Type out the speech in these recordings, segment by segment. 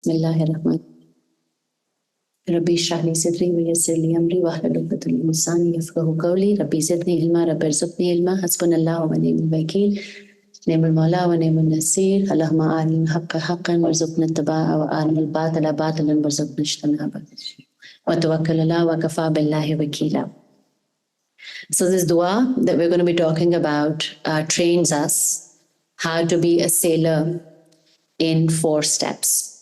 Bismillahirrahmanirrahim. Rabbi shrah li sadri wa yassir li amri wahlul 'uqdatam min lisani yafqahu qawli. Rabbi zidni ilma, Rabbi irzuqni ilma. Hasbunallahu wa ni'mal wakeel. Ni'mal mawla wa ni'mal nasir. Allahumma arina al-haqqa haqqan warzuqna ittiba'a wa arina al-batila batilan warzuqna ijtinaba. Wa tawakkal ala wa kafa billahi wakeela. So this dua that we're going to be talking about trains us how to be a sailor in 4 steps.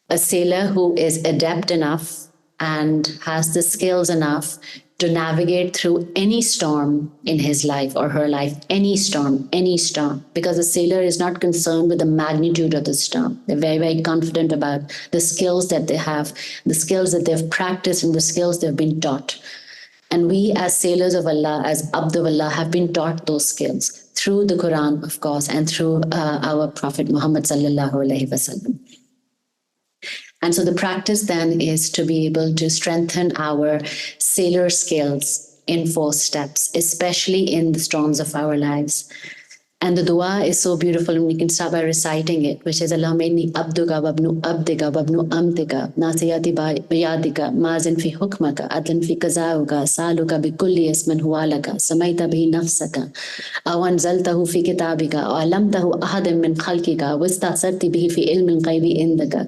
A sailor who is adept enough and has the skills enough to navigate through any storm in his life or her life, any storm, because a sailor is not concerned with the magnitude of the storm. They're very, very confident about the skills that they have, the skills that they've practiced and the skills they've been taught. And we as sailors of Allah, as Abd of Allah, have been taught those skills through the Quran, of course, and through our Prophet Muhammad sallallahu alaihi wasallam. And so the practice then is to be able to strengthen our sailor skills in 4 steps, especially in the storms of our lives. And the dua is so beautiful, and we can start by reciting it, which is Allahumma inni abduka wabnu abdika wabnu amtika nasiyati biyadika mazin fi hukmaka adlan fi qazauka saluka bi kulli ismin huwa laka samaita bihi nafsaka aw anzaltahu fi kitabika aw alamtahu ahadan min khalqika wastasarti bihi fi ilmin ghaibi indaka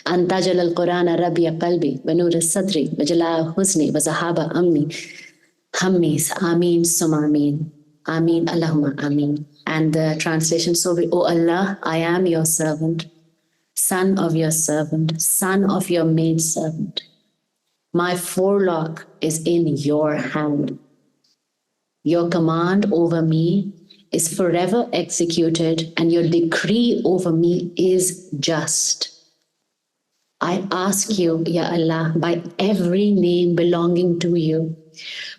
an tajal al-Qur'ana rabi'a qalbi wa nur sadri wa jalaa huzni wa zahaba amni hammi. Ameen summa ameen. Ameen Allahumma ameen. And the translation, so be, O Allah, I am your servant, son of your servant, son of your maidservant. My forelock is in your hand. Your command over me is forever executed, and your decree over me is just. I ask you, Ya Allah, by every name belonging to you,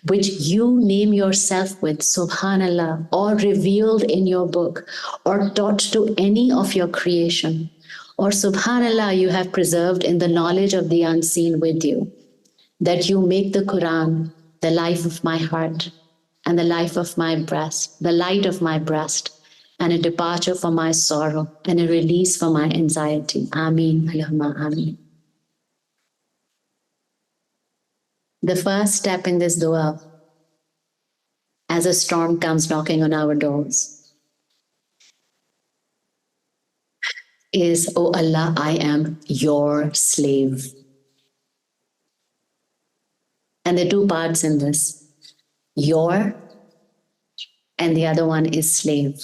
which you name yourself with, subhanallah, or revealed in your book, or taught to any of your creation, or subhanallah, you have preserved in the knowledge of the unseen with you, that you make the Quran the life of my heart and the life of my breast, the light of my breast, and a departure for my sorrow and a release for my anxiety. Ameen. Allahumma ameen. The first step in this dua, as a storm comes knocking on our doors, is, O Allah, I am your slave. And there are 2 parts in this, your, and the other one is slave.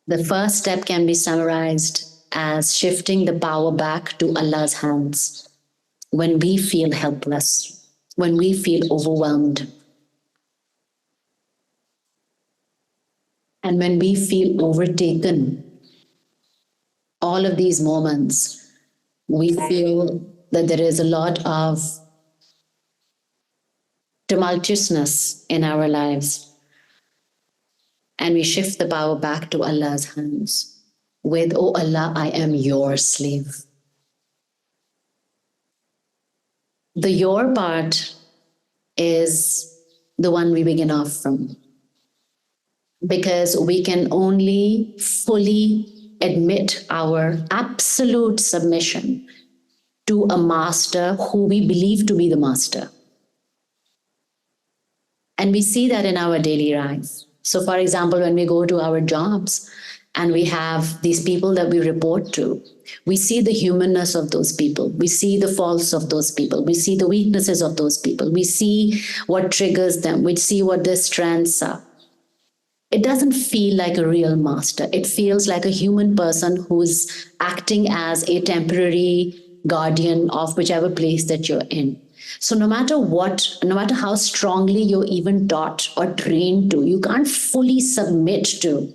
The first step can be summarized as shifting the power back to Allah's hands when we feel helpless, when we feel overwhelmed, and when we feel overtaken. All of these moments, we feel that there is a lot of tumultuousness in our lives, and we shift the power back to Allah's hands with, O Allah, I am your slave. The your part is the one we begin off from, because we can only fully admit our absolute submission to a master who we believe to be the master. And we see that in our daily life. So for example, when we go to our jobs, and we have these people that we report to, we see the humanness of those people. We see the faults of those people. We see the weaknesses of those people. We see what triggers them. We see what their strengths are. It doesn't feel like a real master. It feels like a human person who's acting as a temporary guardian of whichever place that you're in. So no matter what, no matter how strongly you're even taught or trained to, you can't fully submit to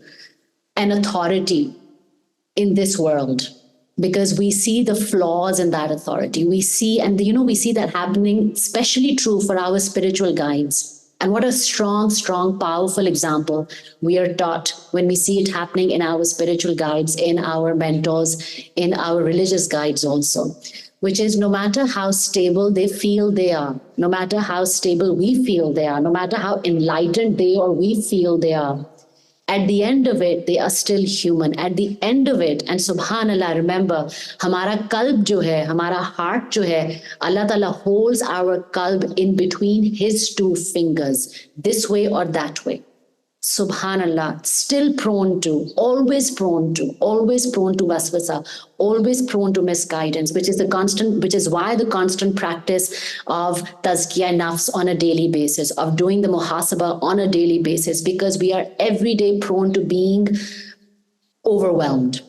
an authority in this world, because we see the flaws in that authority. We see, and we see that happening, especially true for our spiritual guides. And what a strong, strong, powerful example we are taught when we see it happening in our spiritual guides, in our mentors, in our religious guides also, which is no matter how stable they feel they are, no matter how stable we feel they are, no matter how enlightened they or we feel they are, At the end of it, they are still human. At the end of it, and subhanallah, remember, हमारा कल्ब जो है, हमारा heart जो है, Allah Ta'ala holds our qalb in between his two fingers, this way or that way. Subhanallah, still prone to, always prone to waswasa, always prone to misguidance, which is why the constant practice of tazkiyah nafs on a daily basis, of doing the muhasaba on a daily basis, because we are every day prone to being overwhelmed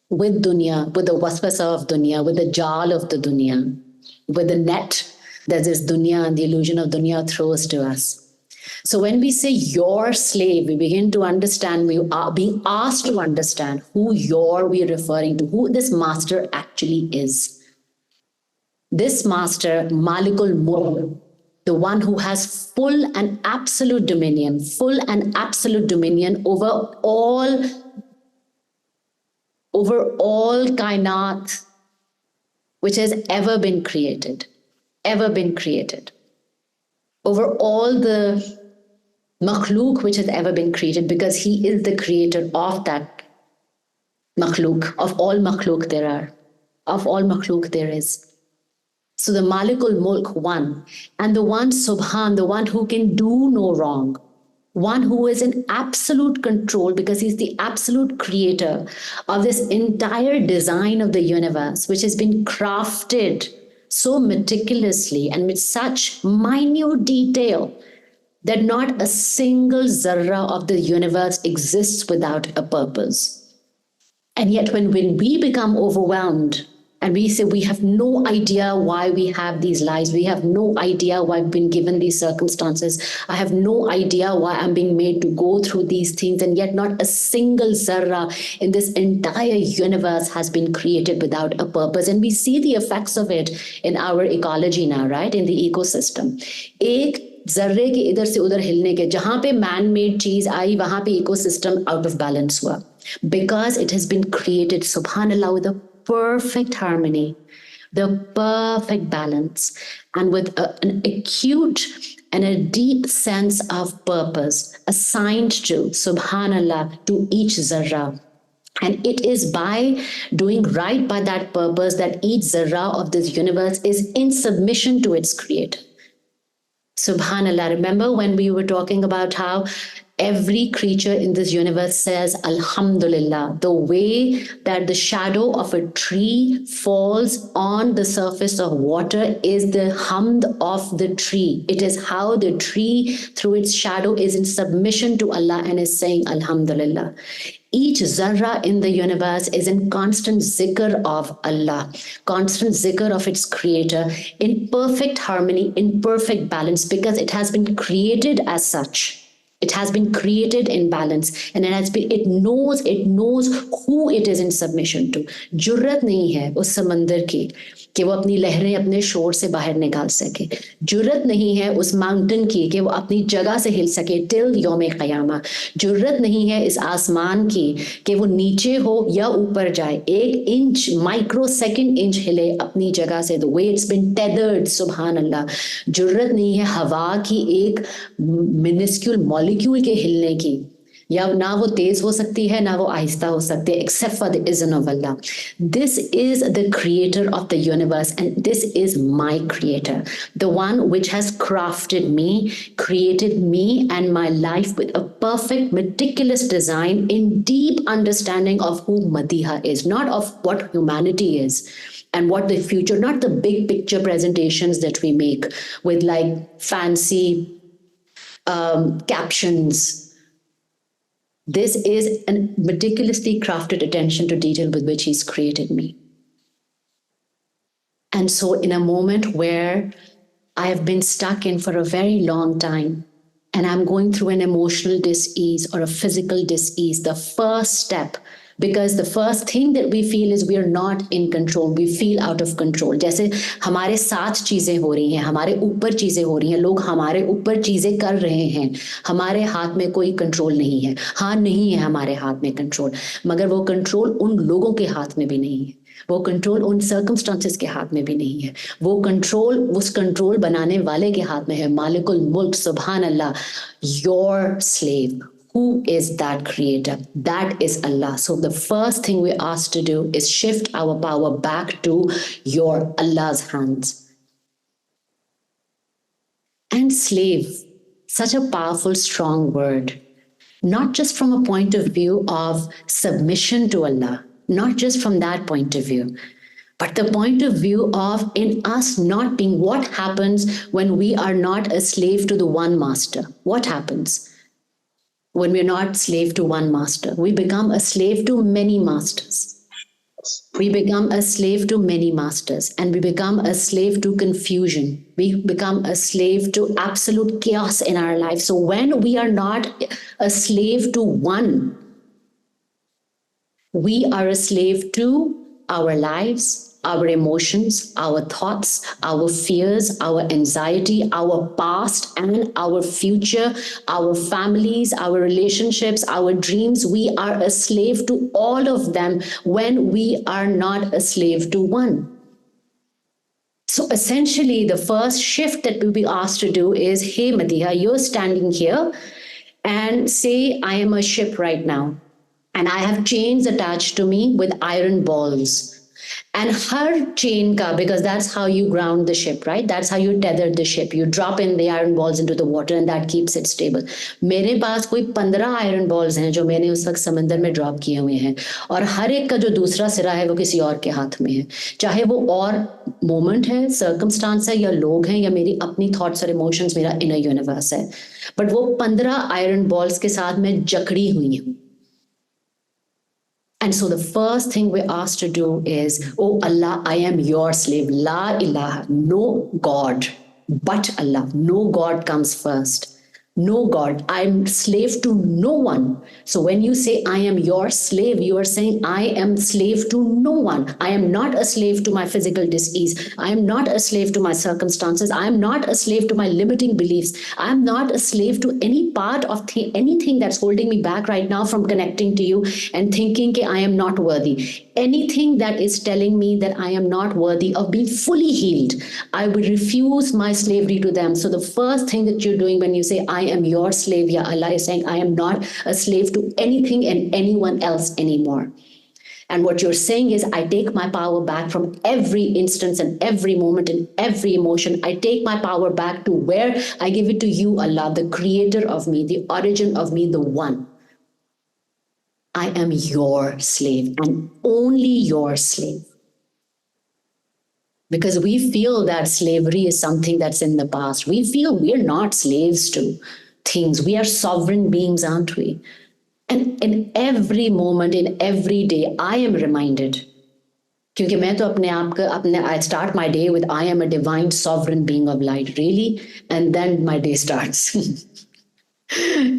with dunya, with the waswasa of dunya, with the jal of the dunya, with the net that this dunya and the illusion of dunya throws to us. So when we say your slave, we begin to understand, we are being asked to understand who we're referring to, who this master actually is. This master, Malikul Mulk, the one who has full and absolute dominion over all kainat, which has ever been created, over all the makhluk which has ever been created, because he is the creator of that makhluk, of all makhluk there is. So the Malikul Mulk one, and the one Subhan, the one who can do no wrong, one who is in absolute control, because he's the absolute creator of this entire design of the universe, which has been crafted so meticulously and with such minute detail that not a single zarra of the universe exists without a purpose. And yet when we become overwhelmed and we say we have no idea why we have these lives, we have no idea why I've been given these circumstances, I have no idea why I'm being made to go through these things, and yet not a single zarra in this entire universe has been created without a purpose. And we see the effects of it in our ecology now, right? In the ecosystem. एक जर्रे के इधर से उधर हिलने के, जहां पे man made चीज आई वहां पे इकोसिस्टम आउट ऑफ बैलेंस हुआ, because it has been created सुभानअल्लाह with a perfect harmony, the perfect balance, and with an acute and a deep sense of purpose assigned to, subhanallah, to each zarra. And it is by doing right by that purpose that each zarra of this universe is in submission to its creator. Subhanallah. Remember when we were talking about how every creature in this universe says Alhamdulillah, the way that the shadow of a tree falls on the surface of water is the hamd of the tree. It is how the tree through its shadow is in submission to Allah and is saying Alhamdulillah. Each zarra in the universe is in constant zikr of Allah, constant zikr of its creator, in perfect harmony, in perfect balance, because it has been created as such. It has been created in balance, and it knows who it is in submission to. जुर्रत नहीं है उस समंदर की कि वो अपनी लहरें अपने शोर से बाहर निकाल सके, जुर्रत नहीं है उस माउंटेन की कि वो अपनी जगह से हिल सके टिल यौम क़यामा, जुर्रत नहीं है इस आसमान की कि वो नीचे हो या ऊपर जाए, 1 इंच माइक्रो सेकंड इंच हिले अपनी जगह से, द वे इट्स बीन टेदर्ड, सुभान अल्लाह. जुर्रत नहीं है हवा की एक मिनिस्क्यूल मॉलिक्यूल के हिलने की, या ना वो तेज हो सकती है ना वो आहिस्ता हो सकती है, except for the izn of Allah. This is the creator of the universe, and this is my creator, the one which has crafted me, created me and my life with a perfect meticulous design, in deep understanding of who Madiha is, not of what humanity is and what the future, not the big picture presentations that we make with like fancy captions. This is a meticulously crafted attention to detail with which he's created me. And so in a moment where I have been stuck in for a very long time, and I'm going through an emotional dis-ease or a physical dis-ease, the first step, because the first thing that we feel is we are not in control, we feel out of control. जैसे हमारे साथ चीजें हो रही हैं, हमारे ऊपर चीजें हो रही हैं, लोग हमारे ऊपर चीजें कर रहे हैं, हमारे हाथ में कोई कंट्रोल नहीं है. हाँ, नहीं है हमारे हाथ में कंट्रोल, मगर वो कंट्रोल उन लोगों के हाथ में भी नहीं है, वो कंट्रोल उन सर्कमस्टांसेस के हाथ में भी नहीं है, वो कंट्रोल उस कंट्रोल बनाने वाले के हाथ में है, मालिकुल मुल्क, सुभान अल्लाह, your slave, Who is that creator? That is Allah. So the first thing we're asked to do is shift our power back to your Allah's hands. And slave, such a powerful, strong word. Not just from a point of view of submission to Allah, not just from that point of view, but the point of view of in us not being, what happens when we are not a slave to the one master? What happens when we're not slave to one master? We become a slave to many masters. We become a slave to many masters, and we become a slave to confusion. We become a slave to absolute chaos in our life. So when we are not a slave to one, we are a slave to our lives, our emotions, our thoughts, our fears, our anxiety, our past and our future, our families, our relationships, our dreams. We are a slave to all of them when we are not a slave to one. So essentially, the first shift that we'll be asked to do is, hey, Madiha, you're standing here and say, I am a ship right now, and I have chains attached to me with iron balls. And her chain ka, because that's how you ground the ship, right? That's how you tether the ship. You drop in the iron balls into the water and that keeps it stable. मेरे पास कोई 15 iron balls हैं जो मैंने उस वक्त समंदर में drop किए हुए हैं, और हर एक का जो दूसरा सिरा है वो किसी और के हाथ में है, चाहे वो और मोमेंट है, सर्कमस्टांस है, या लोग हैं, या मेरी अपनी थॉट्स और इमोशंस, मेरा इनर यूनिवर्स है, बट वो 15 आयरन बॉल्स के साथ मैं जकड़ी हुई हूँ. And so the first thing we're asked to do is, oh Allah, I am your slave. La ilaha, no God but Allah. No God comes first. No God. I'm slave to no one. So when you say I am your slave, you are saying I am slave to no one. I am not a slave to my physical dis-ease. I am not a slave to my circumstances. I am not a slave to my limiting beliefs. I am not a slave to any part of anything that's holding me back right now from connecting to you and thinking that I am not worthy. Anything that is telling me that I am not worthy of being fully healed, I will refuse my slavery to them. So the first thing that you're doing when you say, I am your slave, Ya Allah, is saying, I am not a slave to anything and anyone else anymore. And what you're saying is, I take my power back from every instance and every moment and every emotion. I take my power back to where I give it to you, Allah, the creator of me, the origin of me, the one. I am your slave and only your slave. Because we feel that slavery is something that's in the past. We feel we're not slaves to things. We are sovereign beings, aren't we? And in every moment, in every day, I am reminded. क्योंकि मैं तो I start my day with I am a divine sovereign being of light. Really? And then my day starts.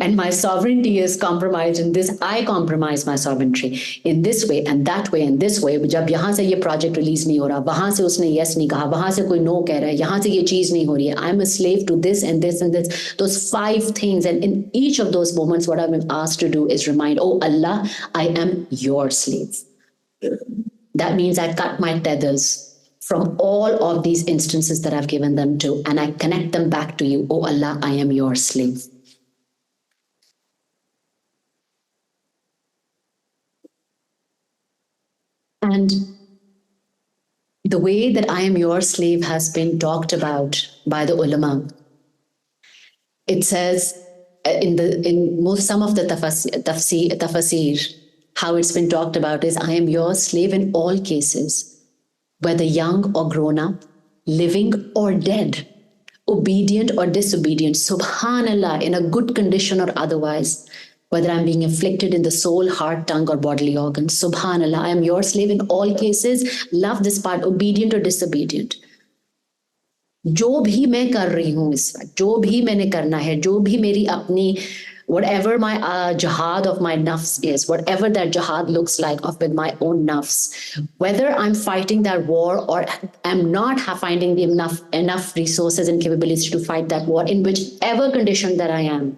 And my sovereignty is compromised in this. I compromise my sovereignty in this way and that way and this way. जब यहाँ से ये project release नहीं हो रहा, वहाँ से उसने yes नहीं कहा, वहाँ से कोई no कह रहा है, यहाँ से ये चीज़ नहीं हो रही है. I'm a slave to this and this and this. Those 5 things, and in each of those moments, what I've been asked to do is remind, oh Allah, I am your slave. That means I cut my tethers from all of these instances that I've given them to, and I connect them back to you. Oh Allah, I am your slave. And the way that I am your slave has been talked about by the ulama. It says in some of the tafsir, how it's been talked about is, I am your slave in all cases, whether young or grown up, living or dead, obedient or disobedient, subhanallah, in a good condition or otherwise, whether I'm being afflicted in the soul, heart, tongue, or bodily organs. Subhanallah, I am your slave in all cases. Love this part, obedient or disobedient. जो भी मैं कर रही हूँ इस वक्त, जो भी मैंने करना है, जो भी मेरी अपनी, whatever my jihad of my nafs is, whatever that jihad looks like of with my own nafs, whether I'm fighting that war or I'm not finding the enough resources and capabilities to fight that war, in whichever condition that I am,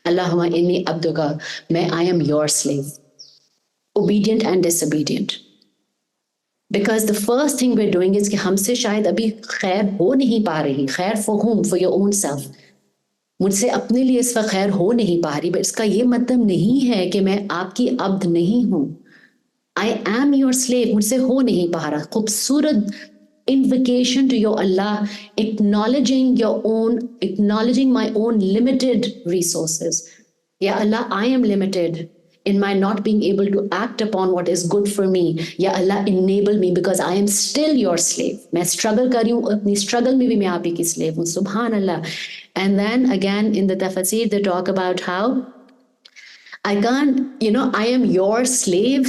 Allahumma inni abduka, may I am your slave, obedient and disobedient. Because the first thing we're doing is कि हमसे शायद अभी खैर हो नहीं पा रही. खैर for whom? For your own self. मुझसे अपने लिए इस वक्त खैर हो नहीं पा रही, बट इसका ये मतलब नहीं है कि मैं आपकी अब्द नहीं हूं. I am your slave. मुझसे हो नहीं पा रहा. खूबसूरत invocation to your Allah, acknowledging my own limited resources. Ya Allah, I am limited in my not being able to act upon what is good for me. Ya Allah, enable me because I am still your slave. मैं struggle कर रही हूँ, अपनी struggle में भी मैं आप ही की slave हूँ. Subhanallah. And then again in the tafsir they talk about how I can't, I am your slave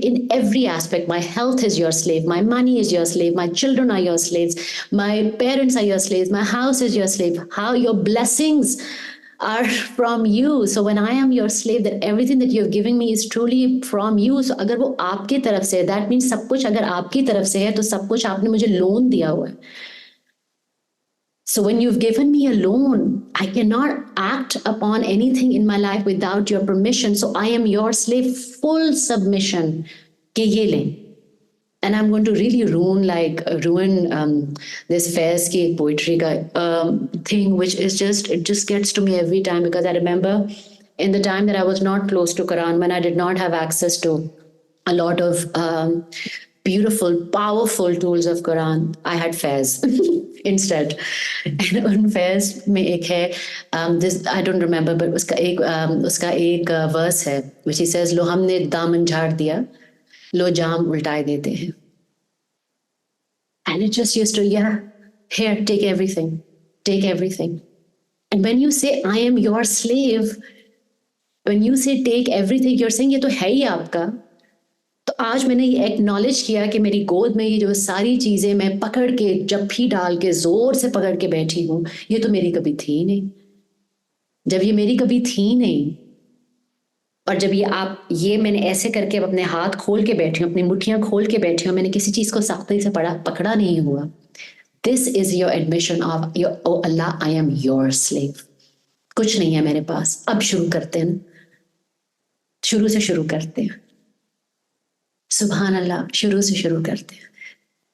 in every aspect. My health is your slave. My money is your slave. My children are your slaves. My parents are your slaves. My house is your slave. How your blessings are from you. So when I am your slave, that everything that you're giving me is truly from you. So अगर वो आपकी तरफ से है, that means सब कुछ अगर आपकी तरफ से है, तो सब कुछ आपने मुझे लोन दिया हुआ है. So when you've given me a loan, I cannot act upon anything in my life without your permission. So I am your slave, full submission. कि ये लें. And I'm going to really ruin this Faiz ki poetry ka thing, which is it just gets to me every time, because I remember in the time that I was not close to Quran, when I did not have access to a lot of beautiful, powerful tools of Quran, I had Faiz instead. And on Faiz mein ek hai, this I don't remember, but uska ek verse hai, which he says, lo humne daman jhaad diya, lo jaam ultaye dete hain. And it just used to, here, take everything. Take everything. And when you say, I am your slave, when you say take everything, you're saying, ये तो है ही आपका. तो आज मैंने ये acknowledge किया कि मेरी गोद में ये जो सारी चीजें मैं पकड़ के, जप्फी डाल के, जोर से पकड़ के बैठी हूँ, ये तो मेरी कभी थी नहीं. जब ये मेरी कभी थी नहीं, और जब ये मैंने ऐसे करके अपने हाथ खोल के बैठी हूँ, अपनी मुट्ठियां खोल के बैठी हूँ, मैंने किसी चीज को सख्ती से पकड़ा नहीं हुआ. This is your admission of, oh Allah, I am your slave. कुछ नहीं है मेरे पास. अब शुरू करते हैं, शुरू से शुरू करते हैं. सुभान अल्लाह, शुरू से शुरू करते हैं.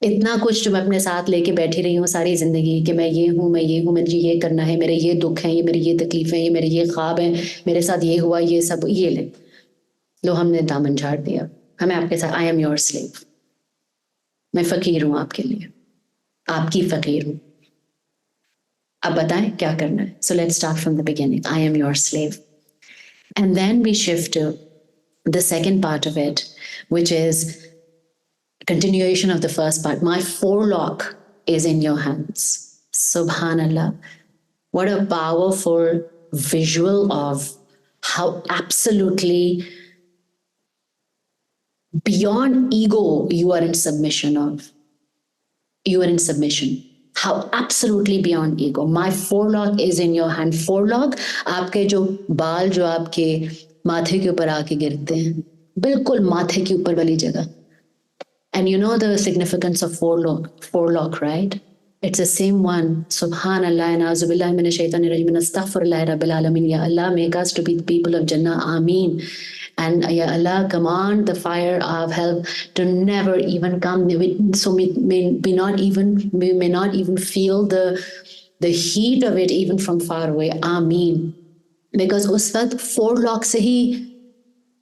इतना कुछ जो मैं अपने साथ लेके बैठी रही हूँ सारी जिंदगी, कि मैं ये हूँ, मुझे ये करना है, मेरे ये दुख हैं, ये मेरी ये तकलीफें, ये मेरे ये ख्वाब हैं, मेरे साथ ये हुआ, ये सब, ये ले लो, हमने दामन झाड़ दिया. हमें आपके साथ, आई एम योर स्लेव. मैं फकीर हूँ आपके लिए, आपकी फकीर हूँ. अब बताएं क्या करना है. So let's start from the beginning. I am your slave. And then we shift to the second part of it, which is continuation of the first part. My forelock is in your hands. Subhanallah. What a powerful visual of how absolutely beyond ego you are in submission of. You are in submission. How absolutely beyond ego. My forelock is in your hand. Forelock, आपके जो बाल जो आपके माथे के ऊपर आके गिरते हैं, बिल्कुल माथे के ऊपर वाली जगह. And you know the significance of forelock, right? It's the same one. Subhanallah and auzubillahi minash shaitanir rajim. Astaghfirullah rabbil alamin. Ya Allah, make us to be the people of Jannah. Ameen. And Ya Allah, command the fire of hell to never even come. So we may not even feel the heat of it even from far away. Ameen. Because उस वक्त forelock से ही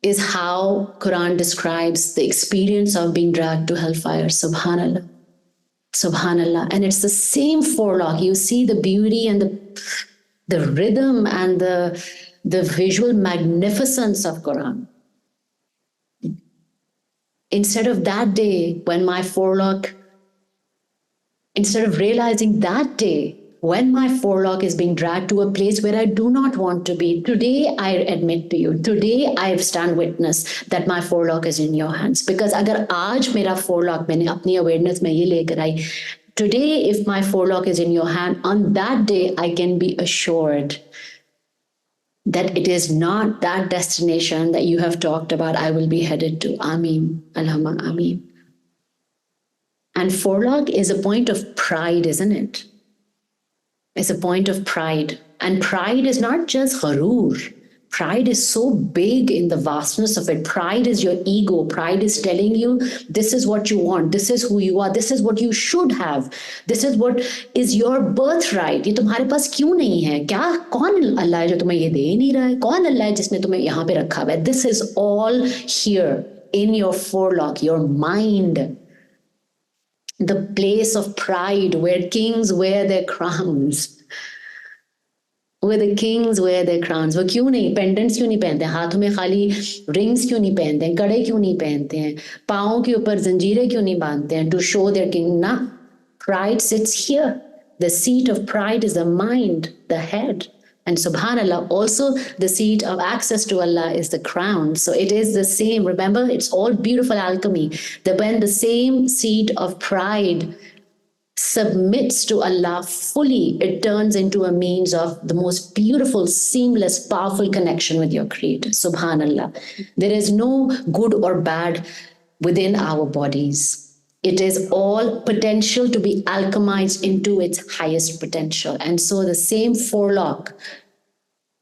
is how Quran describes the experience of being dragged to hellfire. Subhanallah. Subhanallah. And it's the same forelock. You see the beauty and the rhythm and the visual magnificence of Quran. Instead of that day when my forelock, instead of realizing that day when my forelock is being dragged to a place where I do not want to be, today I admit to you, today I stand witness that my forelock is in your hands. Because agar aaj mera forelock, maine apni awareness mein ye lekar aayi, today if my forelock is in your hand, on that day I can be assured that it is not that destination that you have talked about I will be headed to. Ameen. Allahumma ameen. And forelock is a point of pride, isn't it? It's a point of pride. And pride is not just gharoor. Pride is so big in the vastness of it. Pride is your ego. Pride is telling you, this is what you want. This is who you are. This is what you should have. This is what is your birthright. ये तुम्हारे पास क्यों नहीं है? क्या कौन अल्लाह है जो तुम्हें ये दे नहीं रहा है? कौन अल्लाह है जिसने तुम्हें यहाँ पे रखा हुआ है? This is all here in your forelock, your mind. The place of pride where kings wear their crowns. Where the kings wear their crowns. वो क्यों नहीं पेंडेंट्स क्यों नहीं पहनते हैं? हाथों में खाली रिंग्स क्यों नहीं पहनते हैं? कड़े क्यों नहीं पहनते हैं? पाँव के ऊपर जंजीरें क्यों नहीं बांधते हैं? To show their king. ना, pride sits here. The seat of pride is the mind, the head. And subhanallah, also the seat of access to Allah is the crown. So it is the same. Remember, it's all beautiful alchemy. That when the same seat of pride submits to Allah fully, it turns into a means of the most beautiful, seamless, powerful connection with your Creator. Subhanallah. There is no good or bad within our bodies. It is all potential to be alchemized into its highest potential. And so the same forelock,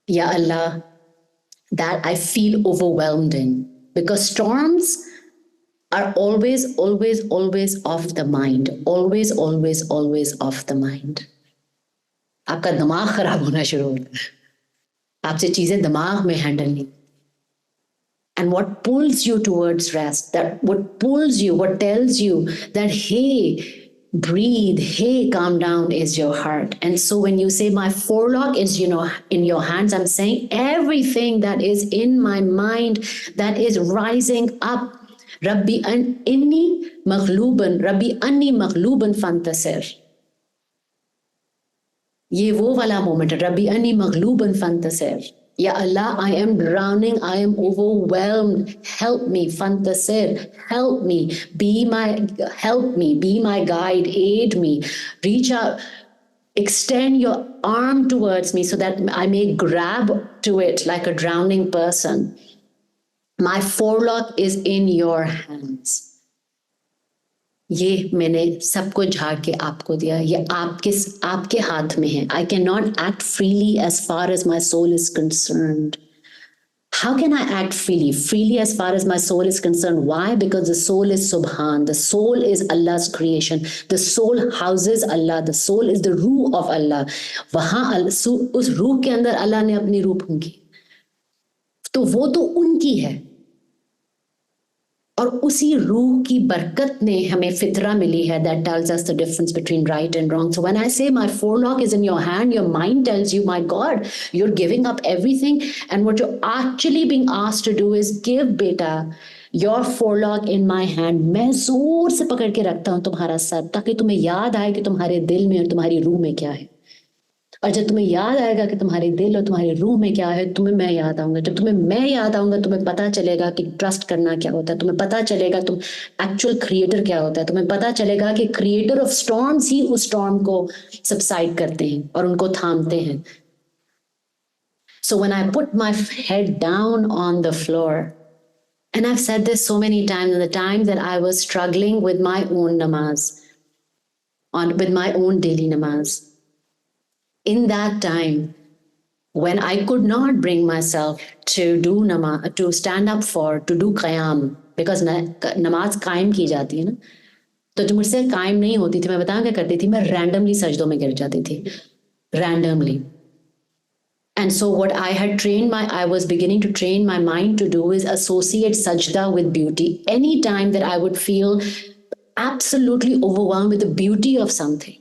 Ya Allah, that I feel overwhelmed in. Because storms are always, always, always off the mind. Always, always, always off the mind. आपका दिमाग खराब होना शुरू होता है. आपसे चीजें दिमाग में हैंडल नहीं. And what pulls you towards rest, that what pulls you, what tells you that, hey, breathe, hey, calm down, is your heart. And so when you say my forelock is, in your hands, I'm saying everything that is in my mind that is rising up. Rabbi inni maghluban fantasir. ये वो वाला moment है. Rabbi anni maghluban fantasir. Ya Allah, I am drowning. I am overwhelmed. Help me, fantasir. Help me. Help me. Be my guide. Aid me. Reach out. Extend your arm towards me so that I may grab to it like a drowning person. My forelock is in your hands. ये मैंने सबको झाड़ के आपको दिया. ये आपके हाथ में है. I cannot act freely as far as my soul is concerned. How can I act freely? Freely as far as my soul is concerned. Why? Because the soul is Subhan. The soul is Allah's creation. The soul houses Allah. The soul is the रूह of Allah. वहाँ उस रूह के अंदर अल्लाह ने अपनी रूह फूंकी. तो वो तो उनकी है. और उसी रूह की बरकत ने हमें फितरा मिली है that tells us the difference between right and wrong. So when I say my forelock is in your hand, your mind tells you, my God, you're giving up everything. And what you're actually being asked to do is give beta your forelock in my hand. मैं जोर से पकड़ के रखता हूं तुम्हारा sir ताकि तुम्हें याद आए कि तुम्हारे दिल में और तुम्हारी रूह में क्या है. और जब तुम्हें याद आएगा कि तुम्हारे दिल और तुम्हारी रूह में क्या है, तुम्हें मैं याद आऊंगा. जब तुम्हें मैं याद आऊंगा, तुम्हें पता चलेगा कि ट्रस्ट करना क्या होता है. तुम्हें पता चलेगा तुम एक्चुअल क्रिएटर क्या होता है. तुम्हें पता चलेगा कि क्रिएटर ऑफ स्टॉर्म्स ही उस स्टॉर्म को सबसाइड करते हैं और उनको थामते हैं. So when I put my head down on the floor, and I've said this so many times, in the time that I was struggling with my own namaz, with my own daily namaz, in that time, when I could not bring myself to do namaz, to stand up to do qiyam, because namaz कायम की जाती है ना, तो जो मुझसे कायम नहीं होती थी, मैं बताऊं क्या करती थी, मैं randomly सजदों में गिर जाती थी, randomly. And so what I was beginning to train my mind to do is associate sajda with beauty. Anytime that I would feel absolutely overwhelmed with the beauty of something,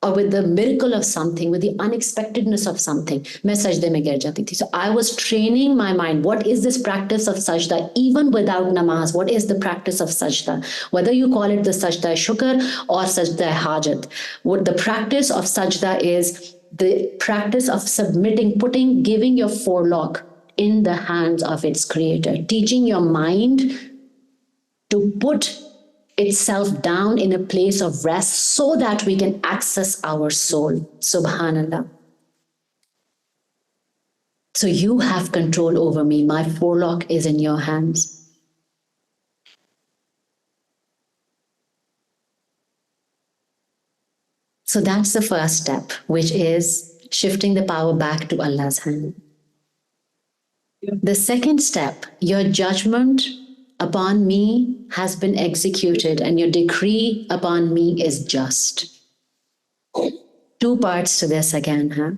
or with the miracle of something, with the unexpectedness of something, मैं सजदे में गिर जाती थी. So I was training my mind. What is this practice of sajda? Even without namaz, what is the practice of sajda? Whether you call it the sajda shukr or sajda hajat, what the practice of sajda is the practice of submitting, giving your forelock in the hands of its creator, teaching your mind to put itself down in a place of rest so that we can access our soul. Subhanallah. So you have control over me. My forelock is in your hands. So that's the first step, which is shifting the power back to Allah's hand. The second step, your judgment upon me has been executed and your decree upon me is just. Two parts to this again, huh?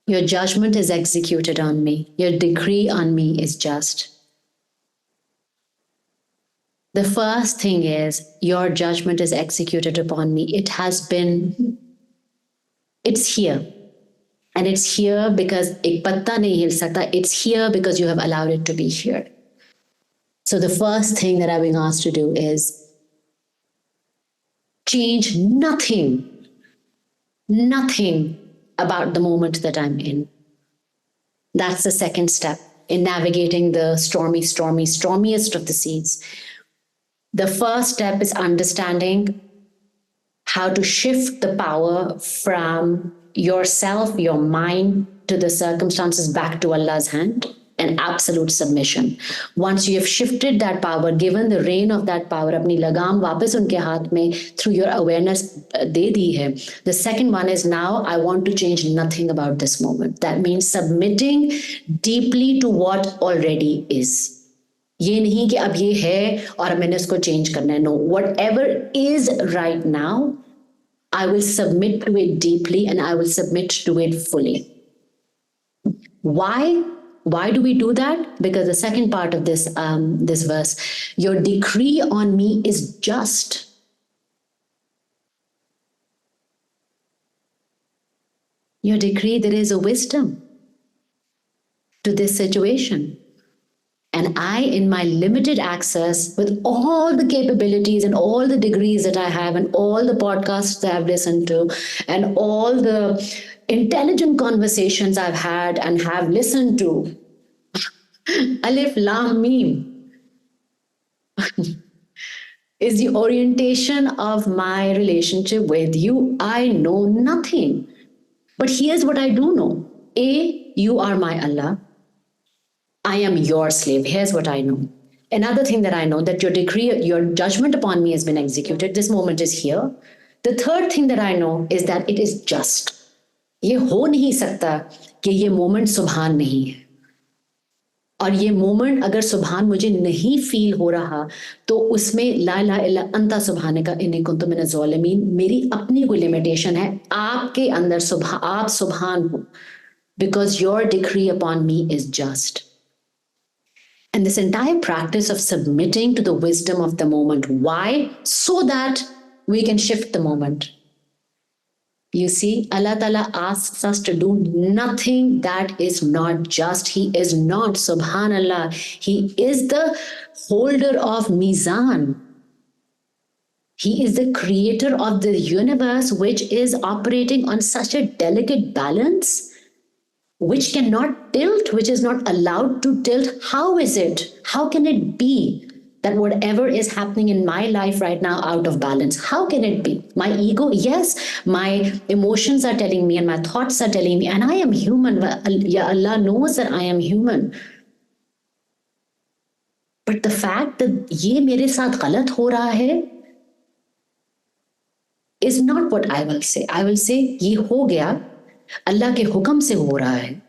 Your judgment is executed on me. Your decree on me is just. The first thing is your judgment is executed upon me. It's here. And it's here because ek patta nahi hil sakta. It's here because you have allowed it to be here. So the first thing that I've been asked to do is change nothing about the moment that I'm in. That's the second step in navigating the stormiest of the seas. The first step is understanding how to shift the power from yourself, your mind, to the circumstances back to Allah's hand and absolute submission. Once you have shifted that power, given the reign of that power, apni lagam वापस उनके हाथ में through your awareness दे दी है. The second one is now I want to change nothing about this moment. That means submitting deeply to what already is. ये नहीं कि अब ये है और मैंने इसको change करना है. No, whatever is right now, I will submit to it deeply and I will submit to it fully. Why? Why do we do that? Because the second part of this verse, your decree on me is just. Your decree, there is a wisdom to this situation. And I, in my limited access, with all the capabilities and all the degrees that I have and all the podcasts that I've listened to and all the intelligent conversations I've had and have listened to, Alif Lam Mim, is the orientation of my relationship with you. I know nothing. But here's what I do know. A, you are my Allah. I am your slave. Here's what I know. Another thing that I know, that your decree, your judgment upon me has been executed. This moment is here. The third thing that I know is that it is just. ये हो नहीं सकता कि ये moment सुभान नहीं है. और ये moment अगर सुभान मुझे नहीं फील हो रहा तो उसमें ला इलाहा इल्ला अंता सुभानका इन्नी कुन्तु मिनज़ ज़ालिमीन, मेरी अपनी कोई लिमिटेशन है. आपके अंदर आप सुभान हो, because your decree upon me is just. And this entire practice of submitting to the wisdom of the moment. Why? So that we can shift the moment. You see, Allah Ta'ala asks us to do nothing that is not just. He is not, subhanallah. He is the holder of Mizan. He is the creator of the universe, which is operating on such a delicate balance, which cannot tilt, which is not allowed to tilt. How is it? How can it be that whatever is happening in my life right now out of balance? How can it be? My ego, yes, my emotions are telling me and my thoughts are telling me, and I am human. Ya Allah knows that I am human. But the fact that ye mere saath galat ho raha hai is not what I will say. I will say ye ho gaya, अल्लाह के हुक्म से हो रहा है.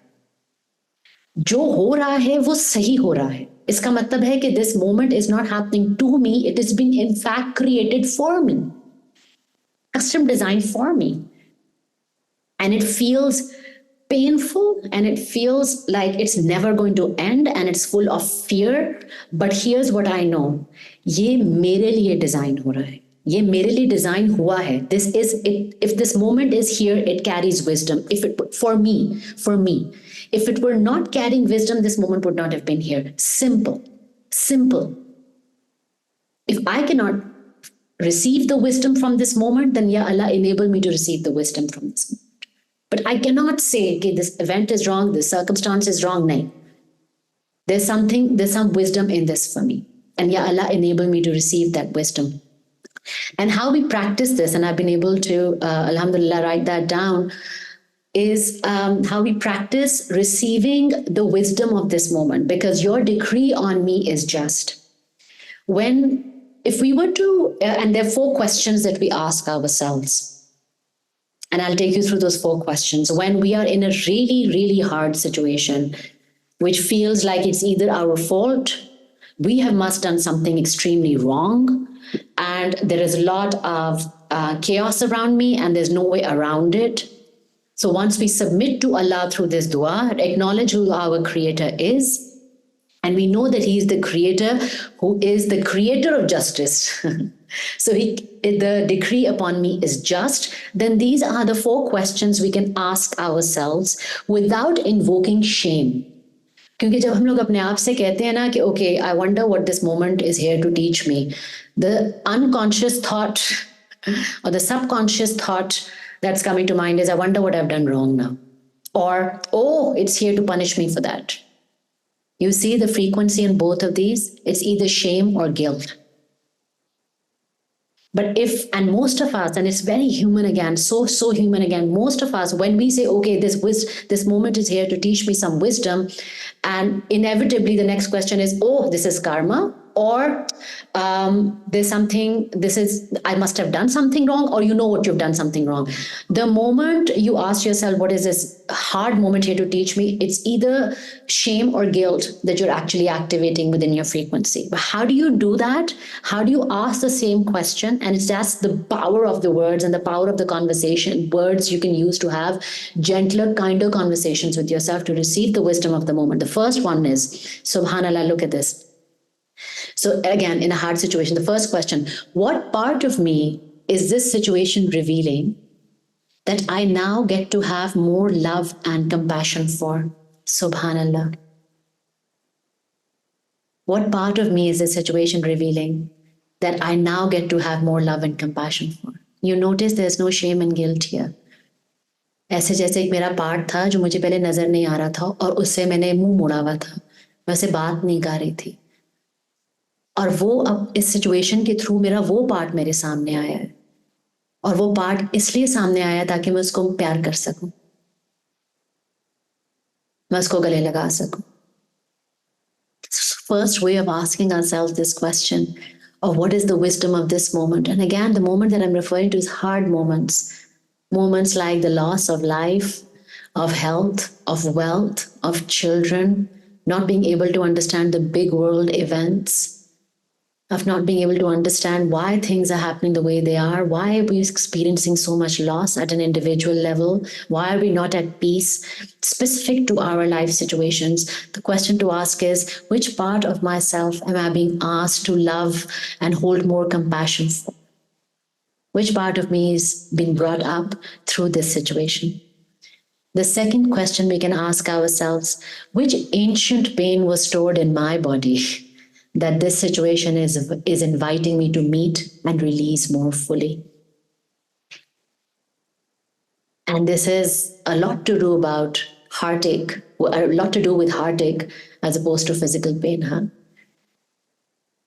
जो हो रहा है वो सही हो रहा है. इसका मतलब है कि this moment is not happening to me, it is being in fact created for me, custom designed for me. And it feels painful and it feels like it's never going to end and it's full of fear. But here's what I know. ये मेरे लिए design हो रहा है. ये मेरे लिए design हुआ है. This is it. If this moment is here, it carries wisdom. If it for me, if it were not carrying wisdom, this moment would not have been here. Simple. If I cannot receive the wisdom from this moment, then Ya Allah, enable me to receive the wisdom from this moment. But I cannot say, okay, this event is wrong, this circumstance is wrong. No. There's some wisdom in this for me. And Ya Allah, enable me to receive that wisdom. And how we practice this, and I've been able to, alhamdulillah, write that down, is how we practice receiving the wisdom of this moment, because your decree on me is just. If we were to, and there are 4 questions that we ask ourselves, and I'll take you through those 4 questions. When we are in a really, really hard situation, which feels like it's either our fault, we must done something extremely wrong, and there is a lot of chaos around me and there's no way around it. So once we submit to Allah through this dua, acknowledge who our creator is, and we know that he is the creator who is the creator of justice. So the decree upon me is just. Then these are the 4 questions we can ask ourselves without invoking shame. क्योंकि जब हम लोग अपने आप से कहते हैं ना कि okay, I wonder what this moment is here to teach me, the unconscious thought or the subconscious thought that's coming to mind is, I wonder what I've done wrong now. Or, oh, it's here to punish me for that. You see the frequency in both of these? It's either shame or guilt. But and most of us, and it's very human again, so human again, most of us, when we say, okay, this moment is here to teach me some wisdom, and inevitably the next question is, oh, this is karma, or there's something, I must have done something wrong, or you know what, you've done something wrong. The moment you ask yourself, what is this hard moment here to teach me? It's either shame or guilt that you're actually activating within your frequency. But how do you do that? How do you ask the same question? And that's the power of the words and the power of the conversation. Words you can use to have gentler, kinder conversations with yourself to receive the wisdom of the moment. The first one is, Subhanallah, look at this. So again, in a hard situation, the first question, what part of me is this situation revealing that I now get to have more love and compassion for? Subhanallah. What part of me is this situation revealing that I now get to have more love and compassion for? You notice there's no shame and guilt here. ऐसे जैसे एक मेरा part था जो मुझे पहले नजर नहीं आ रहा था और उससे मैंने मुंह मोड़ा हुआ था, मैं उससे बात नहीं कर रही थी, और वो अब इस सिचुएशन के थ्रू मेरा वो पार्ट मेरे सामने आया है, और वो पार्ट इसलिए सामने आया ताकि मैं उसको प्यार कर सकूं, मैं उसको गले लगा सकूं. First way of asking ourselves this question of what is the wisdom of this moment. And again, the moment that I'm referring to is hard moments. Moments like the loss of life, of health, of wealth, of children, not being able to understand the big world events, of not being able to understand why things are happening the way they are. Why are we experiencing so much loss at an individual level? Why are we not at peace? Specific to our life situations, the question to ask is, which part of myself am I being asked to love and hold more compassion for? Which part of me is being brought up through this situation? The second question we can ask ourselves, which ancient pain was stored in my body that this situation is inviting me to meet and release more fully? And this is a lot to do about heartache, a lot to do with heartache as opposed to physical pain, huh?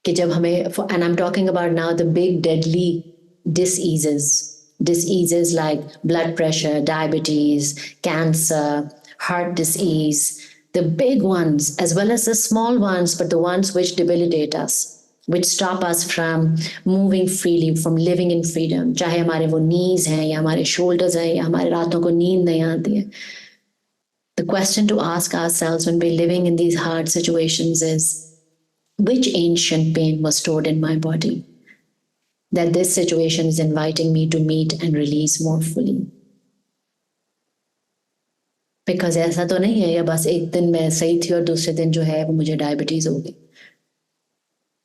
कि जब हमें, and I'm talking about now the big deadly diseases like blood pressure, diabetes, cancer, heart disease, the big ones as well as the small ones, but the ones which debilitate us, which stop us from moving freely, from living in freedom. चाहे हमारे वो knees हैं या हमारे shoulders हैं या हमारे रातों को नींद नहीं आती है. The question to ask ourselves when we're living in these hard situations is, which ancient pain was stored in my body that this situation is inviting me to meet and release more fully? Because ऐसा तो नहीं है या बस एक दिन मैं सही थी और दूसरे दिन जो है वो मुझे डायबिटीज हो गई.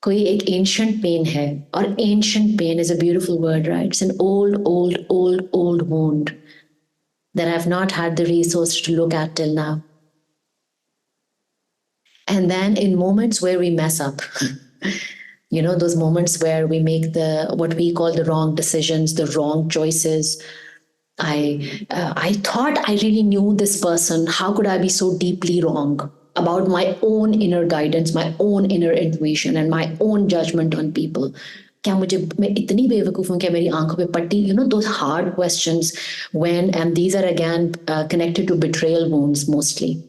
कोई एक ancient pain है, और ancient pain is a beautiful word, right? It's an old wound that I've not had the resource to look at till now. And then in moments where we mess up, you know, those moments where we make what we call the wrong decisions, the wrong choices. I thought I really knew this person. How could I be so deeply wrong about my own inner guidance, my own inner intuition, and my own judgment on people? क्या मैं इतनी बेवकूफ़ हूँ क्या मेरी आंखों पे पट्टी? You know, those hard questions and these are again connected to betrayal wounds mostly.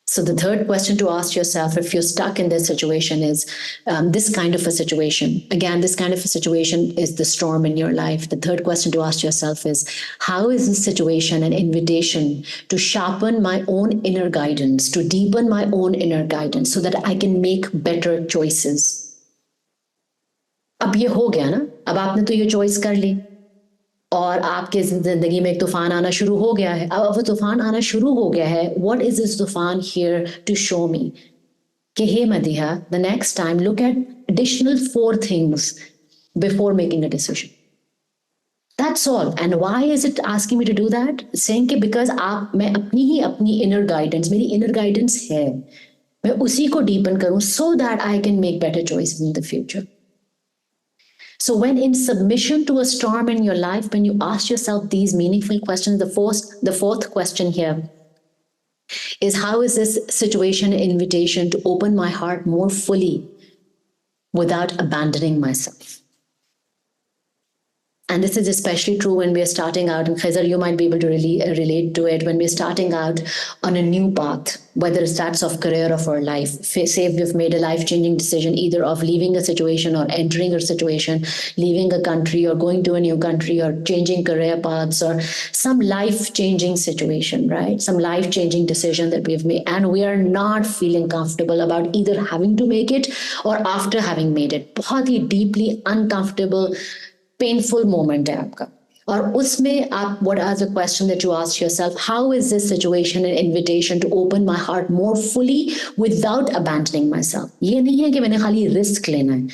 So the third question to ask yourself if you're stuck in this situation is this kind of a situation. Again, this kind of a situation is the storm in your life. The third question to ask yourself is, how is this situation an invitation to sharpen my own inner guidance, to deepen my own inner guidance so that I can make better choices? अब ये हो गया ना, अब आपने तो ये choice कर ली और आपके जिंदगी में एक तूफान आना शुरू हो गया है. अब वो तूफान आना शुरू हो गया है. What is this तूफान here to show me? कि हे Madiha, the next time look at additional 4 things before making a decision. That's all. And why is it asking me to do that? Saying कि because मैं अपनी inner guidance, मेरी inner guidance है, मैं उसी को deepen करूं so that I can make better choices in the future. So when in submission to a storm in your life, when you ask yourself these meaningful questions, the fourth question here is, how is this situation an invitation to open my heart more fully without abandoning myself? And this is especially true when we are starting out, and Khizar, you might be able to really relate to it, when we're starting out on a new path, whether it's that of career or for life. Say we've made a life-changing decision, either of leaving a situation or entering a situation, leaving a country or going to a new country or changing career paths or some life-changing situation, right? Some life-changing decision that we've made, and we are not feeling comfortable about either having to make it or after having made it. बहुत ही deeply uncomfortable, painful moment है आपका. और उसमें आप, what are the question that you ask yourself? How is this situation an invitation to open my heart more fully without abandoning myself? ये नहीं है कि मैंने खाली risk लेना है.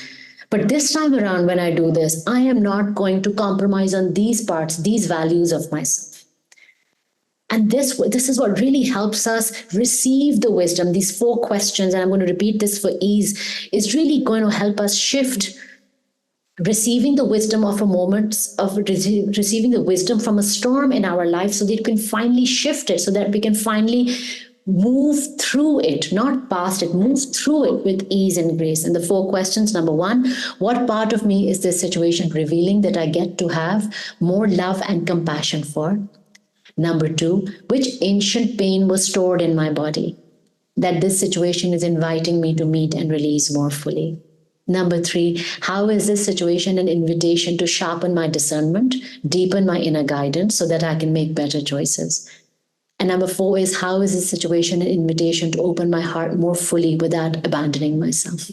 But this time around, when I do this, I am not going to compromise on these parts, these values of myself. And this is what really helps us receive the wisdom. These 4 questions, and I'm going to repeat this for ease, is really going to help us shift receiving the wisdom of a moment, of receiving the wisdom from a storm in our life, so that you can finally shift it, so that we can finally move through it, not past it, move through it with ease and grace. And the 4 questions: number 1, what part of me is this situation revealing that I get to have more love and compassion for? Number 2, which ancient pain was stored in my body that this situation is inviting me to meet and release more fully? Number 3, how is this situation an invitation to sharpen my discernment, deepen my inner guidance so that I can make better choices? And number 4 is, how is this situation an invitation to open my heart more fully without abandoning myself?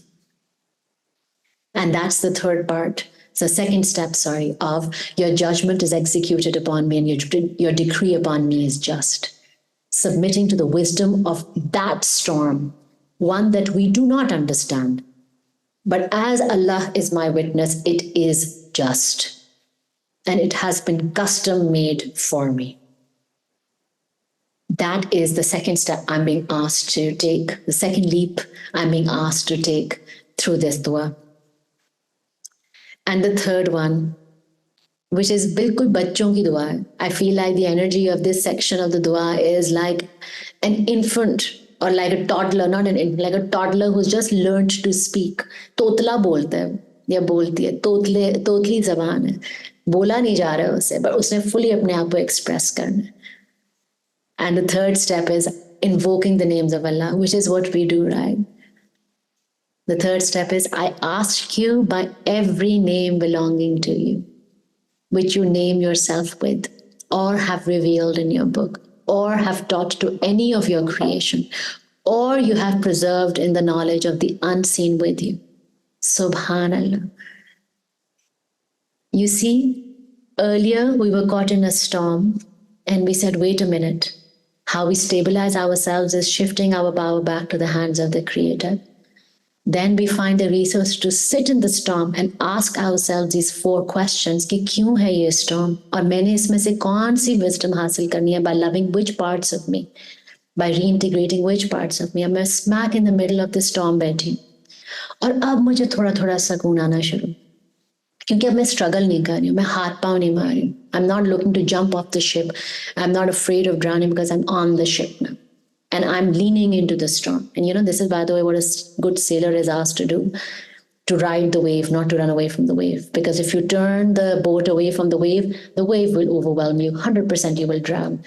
And that's the third part. It's the second step, of your judgment is executed upon me and your decree upon me is just. Submitting to the wisdom of that storm, one that we do not understand. But as Allah is my witness, it is just. And it has been custom made for me. That is the second step I'm being asked to take, the second leap I'm being asked to take through this dua. And the third one, which is bilkul bachon ki dua hai. I feel like the energy of this section of the dua is like an infant, or like a toddler, not an infant, like a toddler who's just learned to speak. Totla बोलता है या बोलती है, तोतली जबान है, बोला नहीं जा रहा है उसे, but उसने fully अपने आप को express करना है. And the third step is invoking the names of Allah, which is what we do, right? The third step is, I ask you by every name belonging to you, which you name yourself with, or have revealed in your book, or have taught to any of your creation, or you have preserved in the knowledge of the unseen with you. Subhanallah. You see, earlier we were caught in a storm and we said, wait a minute. How we stabilize ourselves is shifting our power back to the hands of the Creator. Then we find the resource to sit in the storm and ask ourselves these 4 questions कि क्यों है ये storm, और मैंने इसमें से कौन सी wisdom हासिल करनी है, by loving which parts of me, by reintegrating which parts of me. अब मैं smack in the middle of the storm बैठी और अब मुझे थोड़ा थोड़ा सुकून आना शुरू, क्योंकि अब मैं struggle नहीं कर रही हूँ, मैं हाथ पाँव नहीं मार रही हूँ. I'm not looking to jump off the ship. I'm not afraid of drowning because I'm on the ship now. And I'm leaning into the storm. And you know, this is, by the way, what a good sailor is asked to do, to ride the wave, not to run away from the wave. Because if you turn the boat away from the wave will overwhelm you. 100% you will drown.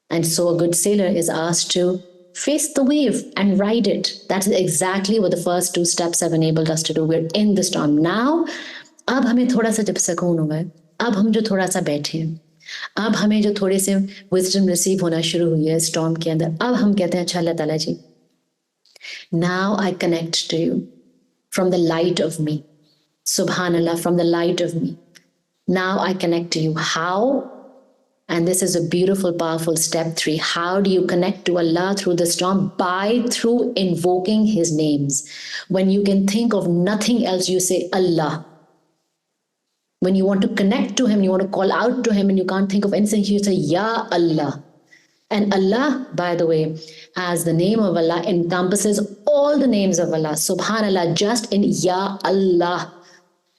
And so a good sailor is asked to face the wave and ride it. That's exactly what the first 2 steps have enabled us to do. We're in the storm now. अब हमें थोड़ा सा जब सुकून हुआ है, अब हम जो थोड़ा सा बैठे हैं, अब हमें जो थोड़े से विजडम रिसीव होना शुरू हुई है स्टॉर्म के अंदर, अब हम कहते हैं अच्छा अल्लाह ताला जी, now I connect to you from the light of me. Subhanallah, from the light of me. Now I connect to you. How? And this is a beautiful, powerful step 3. How do you connect to Allah through the storm? Through invoking His names. When you can think of nothing else, you say Allah. When you want to connect to Him, you want to call out to Him and you can't think of anything, you say, Ya Allah. And Allah, by the way, as the name of Allah encompasses all the names of Allah. Subhanallah, just in Ya Allah,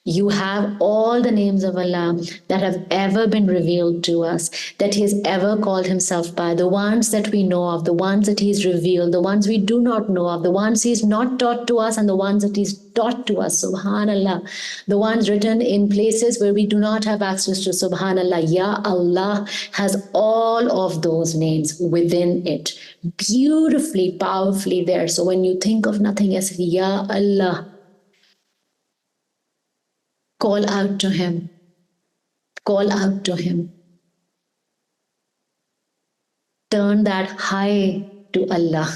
you have all the names of Allah that have ever been revealed to us, that He has ever called Himself by, the ones that we know of, the ones that He's revealed, the ones we do not know of, the ones He's not taught to us, and the ones that He's taught to us. Subhanallah. The ones written in places where we do not have access to. Subhanallah. Ya Allah has all of those names within it. Beautifully, powerfully there. So when you think of nothing else, Ya Allah, call out to Him. Call out to Him. Turn that high to Allah.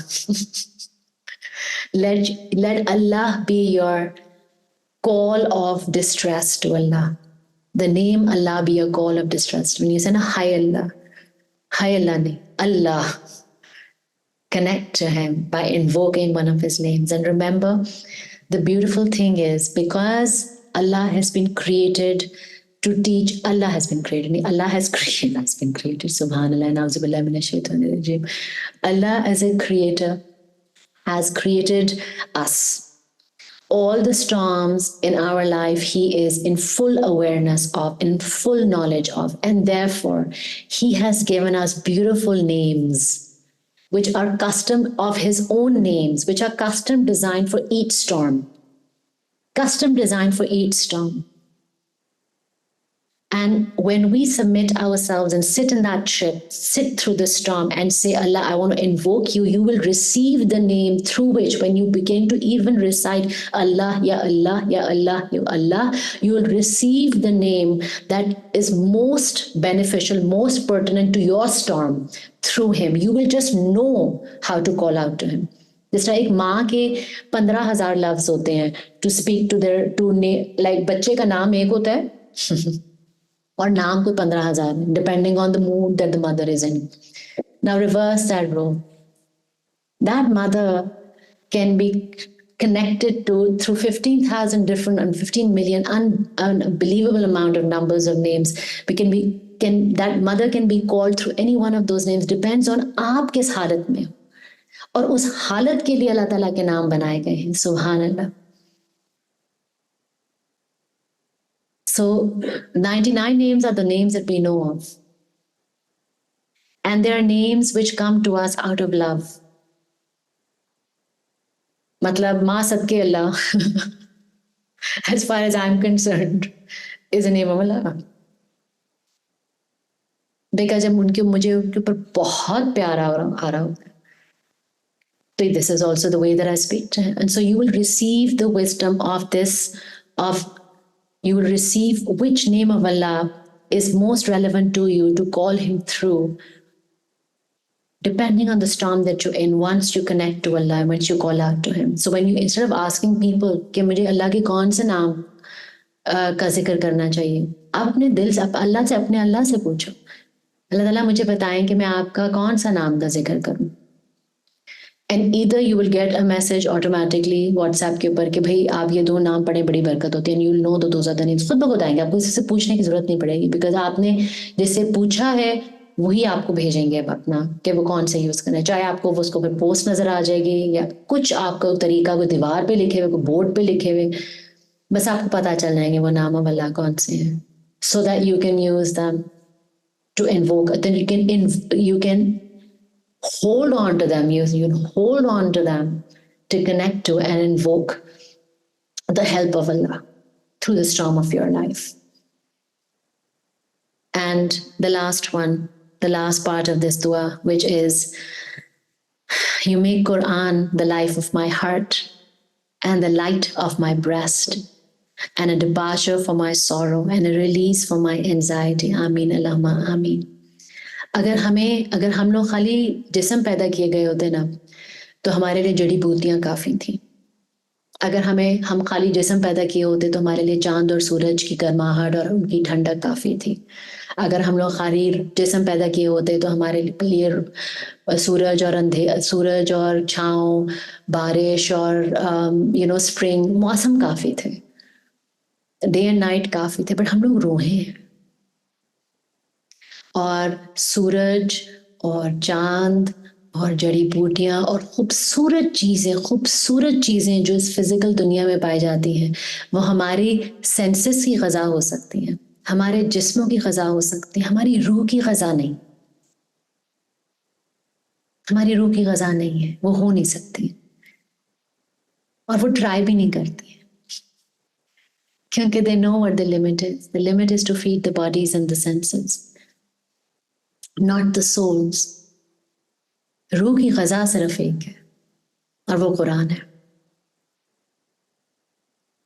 Let Allah be your call of distress to Allah. The name Allah be your call of distress. When you say, Hi Allah nahi, Allah. Connect to Him by invoking one of His names. And remember, the beautiful thing is, because Allah has been created to teach. Allah has been created, Subhanallah, na'uzubillah minash shaitanir rajeem. Allah as a creator has created us. All the storms in our life, He is in full awareness of, in full knowledge of, and therefore He has given us beautiful names, which are custom of His own names, which are custom designed for each storm. Custom designed for each storm. And when we submit ourselves and sit in that ship, sit through the storm and say, Allah, I want to invoke you, you will receive the name through which, when you begin to even recite Allah, Ya Allah, Ya Allah, Ya Allah, you will receive the name that is most beneficial, most pertinent to your storm through Him. You will just know how to call out to Him. जिस तरह एक माँ के 15,000 लफ्ज होते हैं to speak to their like बच्चे का नाम एक होता है और नाम कोई 15,000 है, depending on the mood that the mother is in. Now reverse that role. That mother can be connected to through 15,000 different and 15 million unbelievable amount of numbers of names. That mother can be called through any one of those names. Depends on आप किस हालत में हो. और उस हालत के लिए अल्लाह ताला के नाम बनाए गए हैं. सुभान अल्लाह. So 99 names are the names that we know of. And they are names which come to us out of love. Matlab, Ma Sadke Allah, as far as I'm concerned, is a name of Allah. Because जब मुझे उनके ऊपर बहुत प्यार आ रहा होता है, so this is also the way that I speak to Him. And so you will receive the wisdom of this, you will receive which name of Allah is most relevant to you to call Him through, depending on the storm that you're in, once you connect to Allah, once you call out to Him. So when you, instead of asking people कि मुझे अल्लाह के कौन से नाम का जिक्र करना चाहिए, आप अपने दिल से, अल्लाह से, अपने अल्लाह से पूछो, अल्लाह ताला मुझे बताएं कि मैं आपका कौन सा नाम का जिक्र करूं. And either you will get a message automatically WhatsApp के ऊपर कि भाई आप ये 2 नाम पढ़ें, बड़ी बरकत होती है, and you'll know that those are the names. खुद बताएंगे, आपको किसी से पूछने की जरूरत नहीं पड़ेगी, because आपने जिससे पूछा है वही आपको भेजेंगे अब अपना कि वो कौन से यूज करना है. चाहे आपको वो उसको फिर पोस्ट नजर आ जाएगी या कुछ आपका तरीका कोई दीवार पे लिखे हुए, कोई बोर्ड पे लिखे हुए, बस आपको पता चल जाएंगे वो नाम ऑफ अल्लाह कौन से हैं, so that you can use them to invoke. Then you can hold on to them. You hold on to them to connect to and invoke the help of Allah through the storm of your life. And the last one, the last part of this dua, which is You make Quran the life of my heart and the light of my breast and a departure for my sorrow and a release for my anxiety. Ameen Allahumma Ameen. अगर हम लोग खाली जिस्म पैदा किए गए होते ना तो हमारे लिए जड़ी बूटियां काफ़ी थी. अगर हम खाली जिस्म पैदा किए होते तो हमारे लिए चांद और सूरज की गर्माहट और उनकी ठंडक काफ़ी थी. अगर हम लोग खाली जिस्म पैदा किए होते तो हमारे लिए सूरज और छाँव, बारिश और स्प्रिंग मौसम काफ़ी थे, डे एंड नाइट काफ़ी थे. बट हम लोग रूहें हैं और सूरज और चांद और जड़ी बूटियां और खूबसूरत चीज़ें जो इस फिजिकल दुनिया में पाई जाती हैं वो हमारी सेंसेस की ग़ज़ा हो सकती हैं, हमारे जिस्मों की ग़ज़ा हो सकती है, हमारी रूह की ग़ज़ा नहीं. हमारी रूह की ग़ज़ा नहीं है, वो हो नहीं सकती और वो ट्राई भी नहीं करती है क्योंकि they know what the limit is. The limit is to feed the bodies and the senses, not the souls. रूह की ग़ज़ा सिर्फ एक है और वो कुरान है.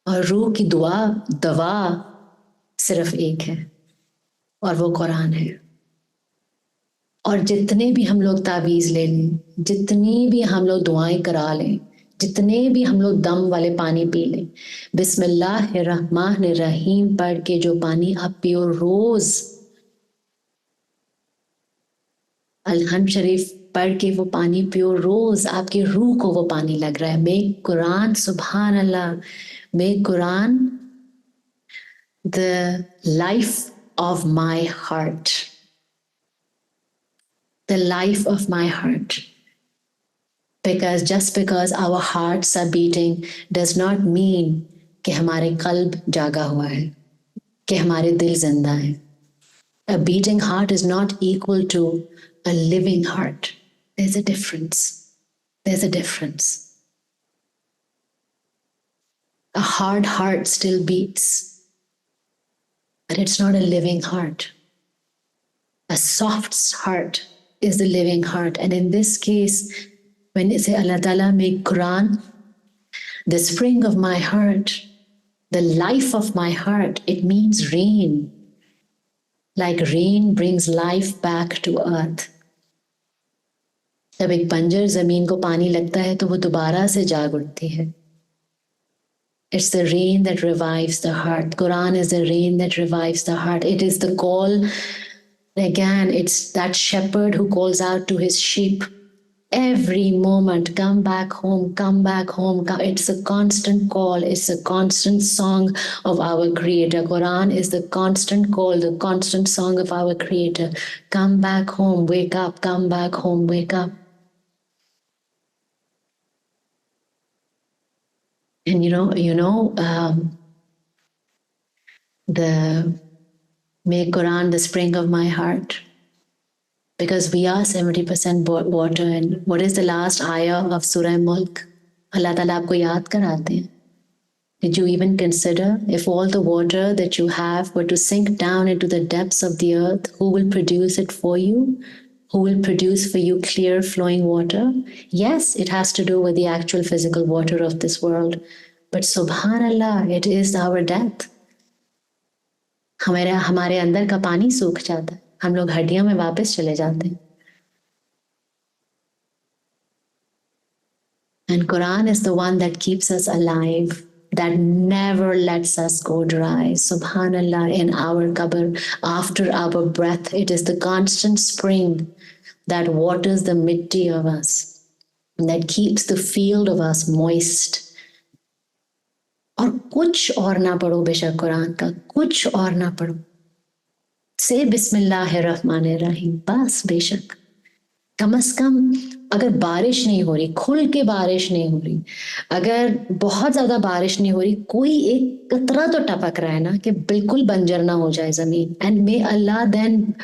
और रूह की दवा सिर्फ एक है और वो कुरान है. और जितने भी हम लोग तावीज़ ले लें, जितनी भी हम लोग दुआएं करा लें, जितने भी हम लोग दम वाले पानी पी लें, बिस्मिल्लाहिर्रहमानिर्रहीम पढ़ के जो पानी आप पियो रोज, अलहम शरीफ पढ़ के वो पानी पियो रोज, आपकी रूह को वो पानी लग रहा है. मेक कुरान, सुभान अल्लाह, make Quran the life of my heart, the life of my heart. Because just because our hearts are beating does not mean कि हमारे कल्ब जागा हुआ है, कि हमारे दिल जिंदा है. A beating heart is not equal to a living heart. There's a difference. There's a difference. A hard heart still beats, but it's not a living heart. A soft heart is the living heart. And in this case, when they say Allah Ta'ala make Quran the spring of my heart, the life of my heart, it means rain. Like rain brings life back to earth. जब एक बंजर जमीन को पानी लगता है तो वो दोबारा से जाग उठती है. It's the rain that revives the heart. Quran is the rain that revives the heart. It is the call. Again, it's that shepherd who calls out to his sheep every moment, come back home, come back home. It's a constant call. It's a constant song of our Creator. Quran is the constant call, the constant song of our Creator. Come back home, wake up, come back home, wake up. And the make Quran the spring of my heart, because we are 70% water. And what is the last ayah of Surah Mulk? Allah Ta'ala aapko yaad karate hain. Did you even consider if all the water that you have were to sink down into the depths of the earth, who will produce it for you? Who will produce for you clear flowing water? Yes, it has to do with the actual physical water of this world. But subhanallah, it is our death. हमारे अंदर का पानी सूख जाता है, हम लोग हड्डियों में वापस चले जाते हैं. And Quran is the one that keeps us alive, that never lets us go dry. Subhanallah, in our qabr, after our breath, it is the constant spring that waters the mitti of us, that keeps the field of us moist. और कुछ और ना पढ़ो बेशक कुरान का, कुछ और ना पढ़ो. से बिस्मिल्लाहिर्रहमानिर्रहीम बस. बेशक कम से कम अगर बारिश नहीं हो रही, खुल के बारिश नहीं हो रही, अगर बहुत ज्यादा बारिश नहीं हो रही, कोई एक कतरा तो टपक रहा है ना, कि बिल्कुल बंजर ना हो जाए जमीन. And may Allah then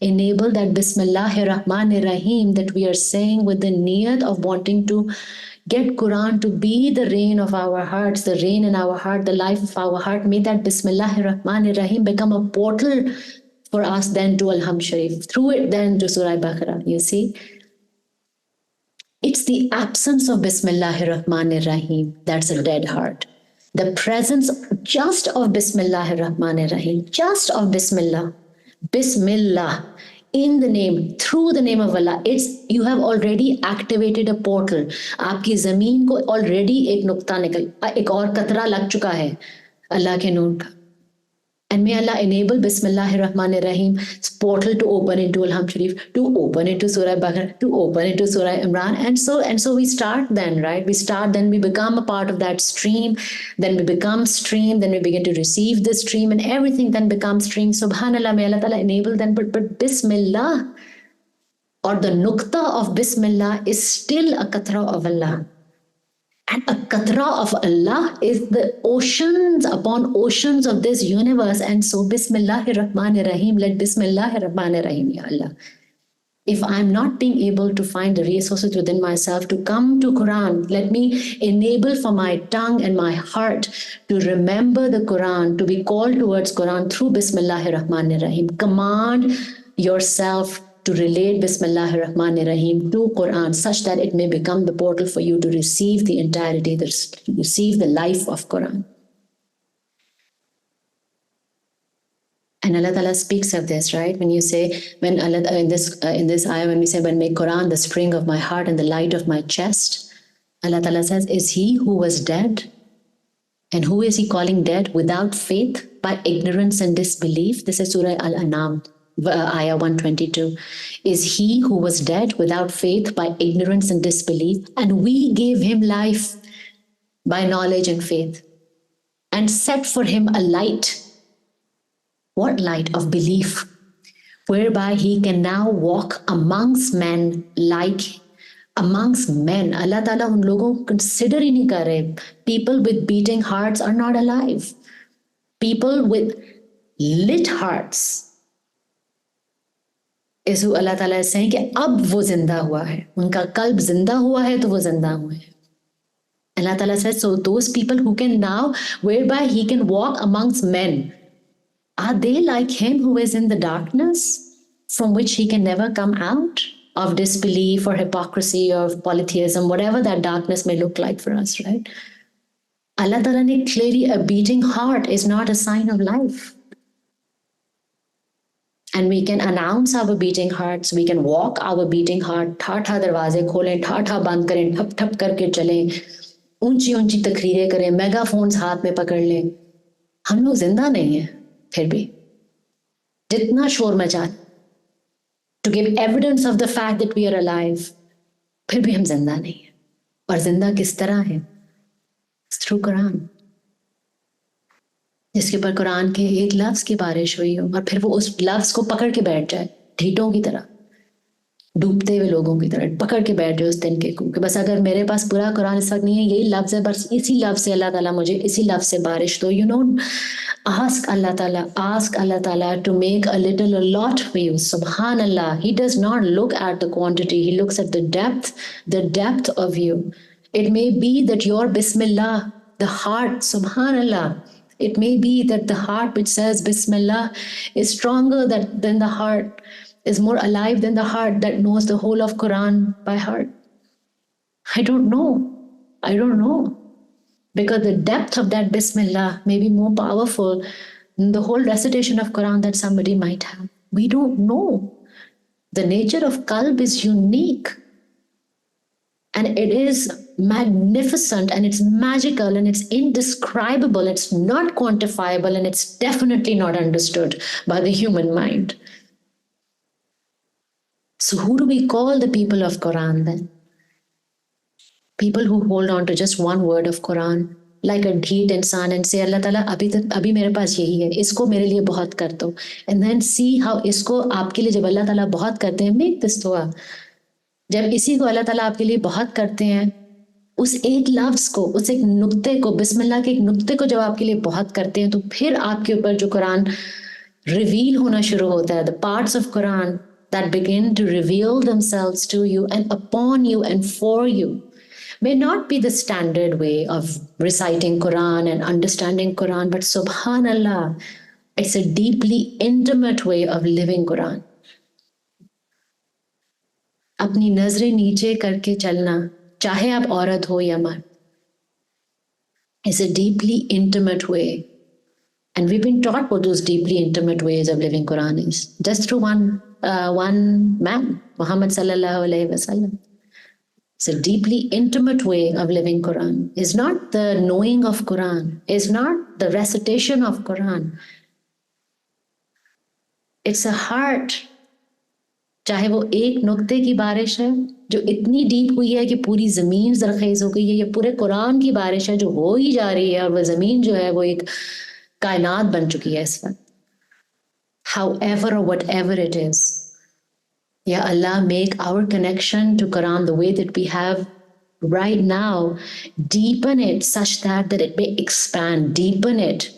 enable that Bismillahirrahmanirrahim that we are saying with the niyat of wanting to get Quran to be the rain of our hearts, the rain in our heart, the life of our heart. May that Bismillahirrahmanirrahim become a portal for us then to Al-Ham Sharif, through it then to Surah Baqarah. You see, It's the absence of Bismillahir Rahmanir Rahim that's a dead heart. The presence just of Bismillahir Rahmanir Rahim, just of Bismillah. Bismillah, in the name, through the name of Allah. It's you have already activated a portal. आपकी ज़मीन को already एक नुक्ता निकल, एक और कतरा लग चुका है अल्लाह के नूर का. And may Allah enable Bismillahirrahmanirrahim's portal to open into Al-Ham Sharif, to open into Surah Baqarah, to open into Surah Imran. And so we start then, right? We start, then we become a part of that stream, then we become stream, then we begin to receive the stream, and everything then becomes stream. Subhanallah, may Allah Ta'ala enable then, but Bismillah, or the nukta of Bismillah, is still a qatra of Allah. And a qatra of Allah is the oceans upon oceans of this universe. And so Bismillahir Rahmanir Rahim, let Bismillahir Rahmanir Rahim, Ya Allah. If I'm not being able to find the resources within myself to come to Quran, let me enable for my tongue and my heart to remember the Quran, to be called towards Quran through Bismillahir Rahmanir Rahim. Command yourself to relate Bismillahir Rahmanir Rahim to Quran such that it may become the portal for you to receive the entirety, to receive the life of Quran. And Allah Ta'ala speaks of this, right? When you say, when Allah, in this ayah, when we say, when make Quran the spring of my heart and the light of my chest, Allah Ta'ala says, is he who was dead? And who is he calling dead? Without faith, by ignorance and disbelief. This is Surah Al-An'am, ayah 122. Is he who was dead without faith, by ignorance and disbelief, and we gave him life by knowledge and faith, and set for him a light. What light? Of belief, whereby he can now walk amongst men like amongst men. Allah Ta'ala un logon ko consider hi nahi kar rahe. People with beating hearts are not alive. People with lit hearts is who Allah Ta'ala is saying कि अब वो जिंदा हुआ है, उनका कल्ब जिंदा हुआ है तो वो जिंदा हुए हैं. Allah Ta'ala says, so those people who can now, whereby he can walk amongst men, are they like him who is in the darkness from which he can never come out, of disbelief or hypocrisy or polytheism, whatever that darkness may look like for us, right? Allah Ta'ala ne clearly, a beating heart is not a sign of life. And we can announce our beating hearts, we can walk our beating heart, ठा-ठा दरवाजे खोलें, ठा-ठा बंद करें, ठप-ठप करके चलें, ऊंची-ऊंची तकरीरें करें, मेगाफोन्स हाथ में पकड़ लें. हम लोग जिंदा नहीं हैं फिर भी. जितना शोर मचा, to give evidence of the fact that we are alive, फिर भी हम जिंदा नहीं हैं. और जिंदा किस तरह है? Through Quran. जिसके ऊपर कुरान के एक लफ्ज की बारिश हुई हो और फिर वो उस लफ्ज को पकड़ के बैठ जाए, ढीठों की तरह, डूबते हुए लोगों की तरह पकड़ के बैठे उस दिन के कि बस अगर मेरे पास पूरा कुरान इस वक्त नहीं है, यही लफ्ज है, बस इसी लफ्ज से अल्लाह ताला मुझे इसी लफ्ज से बारिश दो. Ask Allah Ta'ala to make a little, a lot for you. Subhanallah. He does not look at the quantity. He looks at the depth of you. It may be that your Bismillah, the heart, Subhanallah, it may be that the heart which says Bismillah is stronger than the heart, is more alive than the heart that knows the whole of Quran by heart. I don't know. Because the depth of that Bismillah may be more powerful than the whole recitation of Quran that somebody might have. We don't know. The nature of qalb is unique. And it is magnificent, and it's magical, and it's indescribable, it's not quantifiable, and it's definitely not understood by the human mind. So who do we call the people of Quran then? People who hold on to just one word of Quran, like a dheet insan, and say, Allah Ta'ala, abhi mere paas yahi hai, isko mere liye bahut kar do. And then see how isko aapke liye jab Allah Ta'ala bahut karte hain, make this dua. जब इसी को अल्लाह ताला आपके लिए बहुत करते हैं, उस एक लफ्ज को, उस एक नुक्ते को, बिस्मिल्लाह के एक नुक्ते को जब आपके लिए बहुत करते हैं, तो फिर आपके ऊपर जो कुरान रिवील होना शुरू होता है, the parts of Quran that begin to reveal themselves to you and upon you and for you, may not be the standard way of reciting Quran and understanding Quran, but subhanallah, it's a deeply intimate way of living Quran. अपनी नजरें नीचे करके चलना, चाहे आप औरत हो या मर्द, is a deeply intimate way. And we've been taught what those deeply intimate ways of living Quran is, just through one man, Muhammad sallallahu alaihi wasallam. It's a deeply intimate way of living Quran. It's not the knowing of Quran. It's not the recitation of Quran. It's a heart. चाहे वो एक नुक्ते की बारिश है जो इतनी deep हुई है कि पूरी जमीन जरखेज हो गई है, या पूरे कुरान की बारिश है जो हो ही जा रही है और वो जमीन जो है वो एक कायनात बन चुकी है इस वक्त. However or whatever it is, Ya Allah, make our connection to Quran the way that we have right now, deepen it such that it may expand, deepen it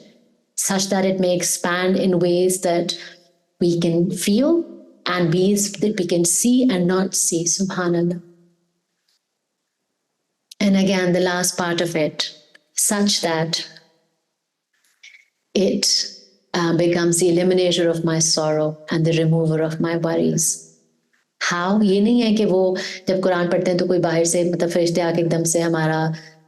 such that it may expand in ways that we can feel and ways that we can see and not see. Subhanallah. And again, the last part of it, such that it becomes the eliminator of my sorrow and the remover of my worries. How? ये नहीं है कि वो जब कुरान पढ़ते हैं तो कोई बाहर से मतलब फरिश्ते आके एकदम से हमारा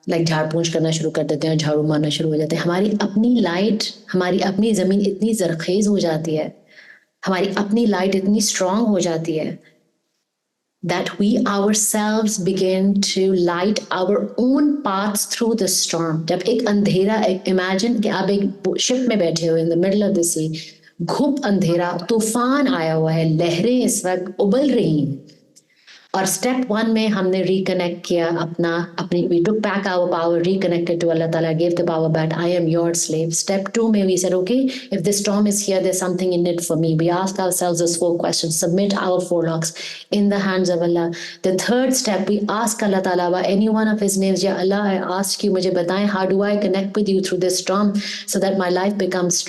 लाइक झाड़ पूंछ करना शुरू कर देते हैं, झाड़ू मारना शुरू हो जाते हैं. हमारी अपनी लाइट, हमारी अपनी जमीन इतनी जरखेज हो जाती है, हमारी अपनी लाइट इतनी स्ट्रांग हो जाती है that we ourselves begin to light our own paths through the storm. जब एक अंधेरा, imagine कि आप एक शिप में बैठे हो in the middle of the sea, घुप अंधेरा, तूफान आया हुआ है, लहरें इस वक्त उबल रही हैं, और स्टेप 1 में हमने रिकनेक्ट किया अपनी we took back our power, reconnected to Allah Ta'ala, gave the power back. I am your slave. Step 2 में we said, okay, if this storm is here, there's something in it for me. We ask ourselves those 4 questions, submit our forelocks in the hands of Allah. The 3rd step, we ask Allah Ta'ala by any one of his names, Ya Allah, I ask you, मुझे बताएं, how do I connect with you through this storm so that my light becomes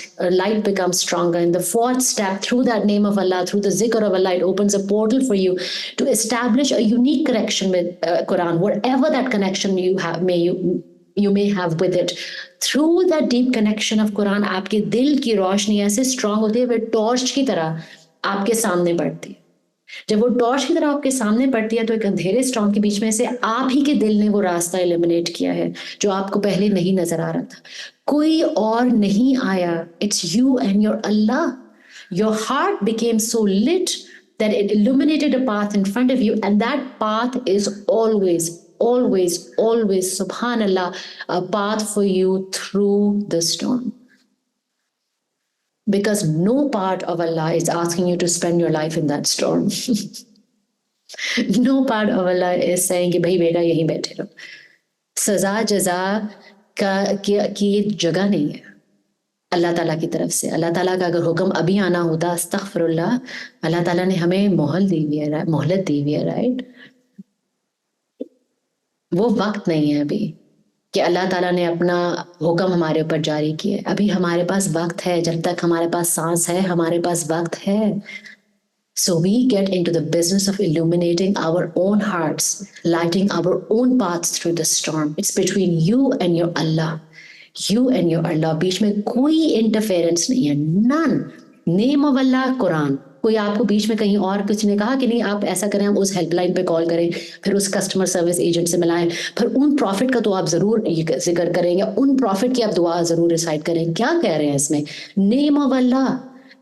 stronger. And the 4th step, through that name of Allah, through the zikr of Allah, it opens a portal for you to establish a unique connection with Quran, whatever that connection you have, you may have with it. Through that deep connection of Quran, आपके दिल की रोशनी ऐसे strong होती है, वो torch की तरह आपके सामने पड़ती है. जब वो टॉर्च की तरह आपके सामने पड़ती है तो एक अंधेरे स्ट्रॉन्ग के बीच में से आप ही के दिल ने वो रास्ता एलिमिनेट किया है जो आपको पहले नहीं नजर आ रहा था. कोई और नहीं आया. It's you and your Allah. Your heart became so lit that it illuminated a path in front of you, and that path is always, subhanallah, a path for you through the storm. Because no part of Allah is asking you to spend your life in that storm. No part of Allah is saying कि भाई बेटा यहीं बैठे रहो. सजा जजा की जगह नहीं है अल्लाह ताला की तरफ से. अल्लाह ताला का अगर हुक्म अभी आना होता, अस्तगफिरुल्लाह, अल्लाह ताला ने हमें मोहलत दी हुई है, राइट. वो वक्त नहीं है अभी कि अल्लाह ताला ने अपना हुक्म हमारे ऊपर जारी किया है. अभी हमारे पास वक्त है, जब तक हमारे पास सांस है हमारे पास वक्त है. So we get into the business of illuminating our own hearts, lighting our own paths through the storm. It's between you and your Allah. You and your Allah. बीच में कोई इंटरफेरेंस नहीं है. None. Name of Allah, Quran. कोई आपको बीच में कहीं और कुछ ने कहा कि नहीं आप ऐसा करें, हम उस हेल्पलाइन पे कॉल करें, फिर उस कस्टमर सर्विस एजेंट से मिलाएं, फिर उन प्रॉफिट का तो आप जरूर जिक्र करेंगे, उन प्रॉफिट की आप दुआ जरूर रिसाइट करें. क्या कह रहे हैं इसमें? Name of Allah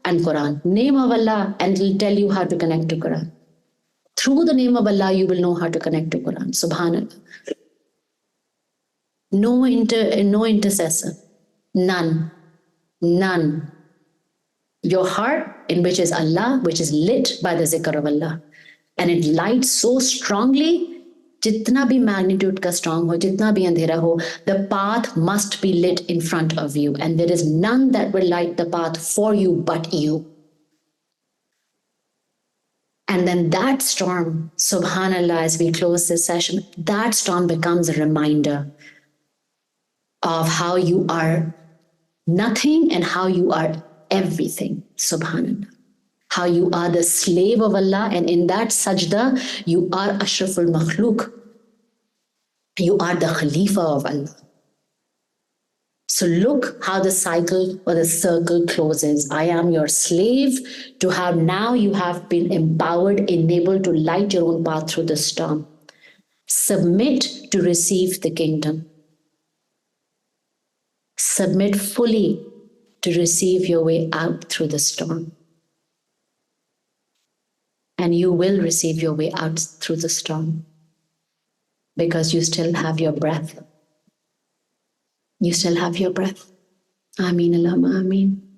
and Quran. Name of Allah, and it will tell you how to connect to Quran. Through the name of Allah, you will know how to connect to Quran. Subhanallah. No intercessor. None. Your heart, in which is Allah, which is lit by the zikr of Allah, and it lights so strongly. जितना भी magnitude का strong हो, जितना भी अंधेरा हो, the path must be lit in front of you, and there is none that will light the path for you but you. And then that storm, subhanallah, as we close this session, that storm becomes a reminder of how you are nothing and how you are everything, subhanallah. How you are the slave of Allah, and in that sajda, you are ashraful makhluk. You are the Khalifa of Allah. So look how the cycle or the circle closes. I am your slave to how now you have been empowered, enabled to light your own path through the storm. Submit to receive the kingdom. Submit fully to receive your way out through the storm. And you will receive your way out through the storm because you still have your breath. You still have your breath. Ameen Allahumma Ameen.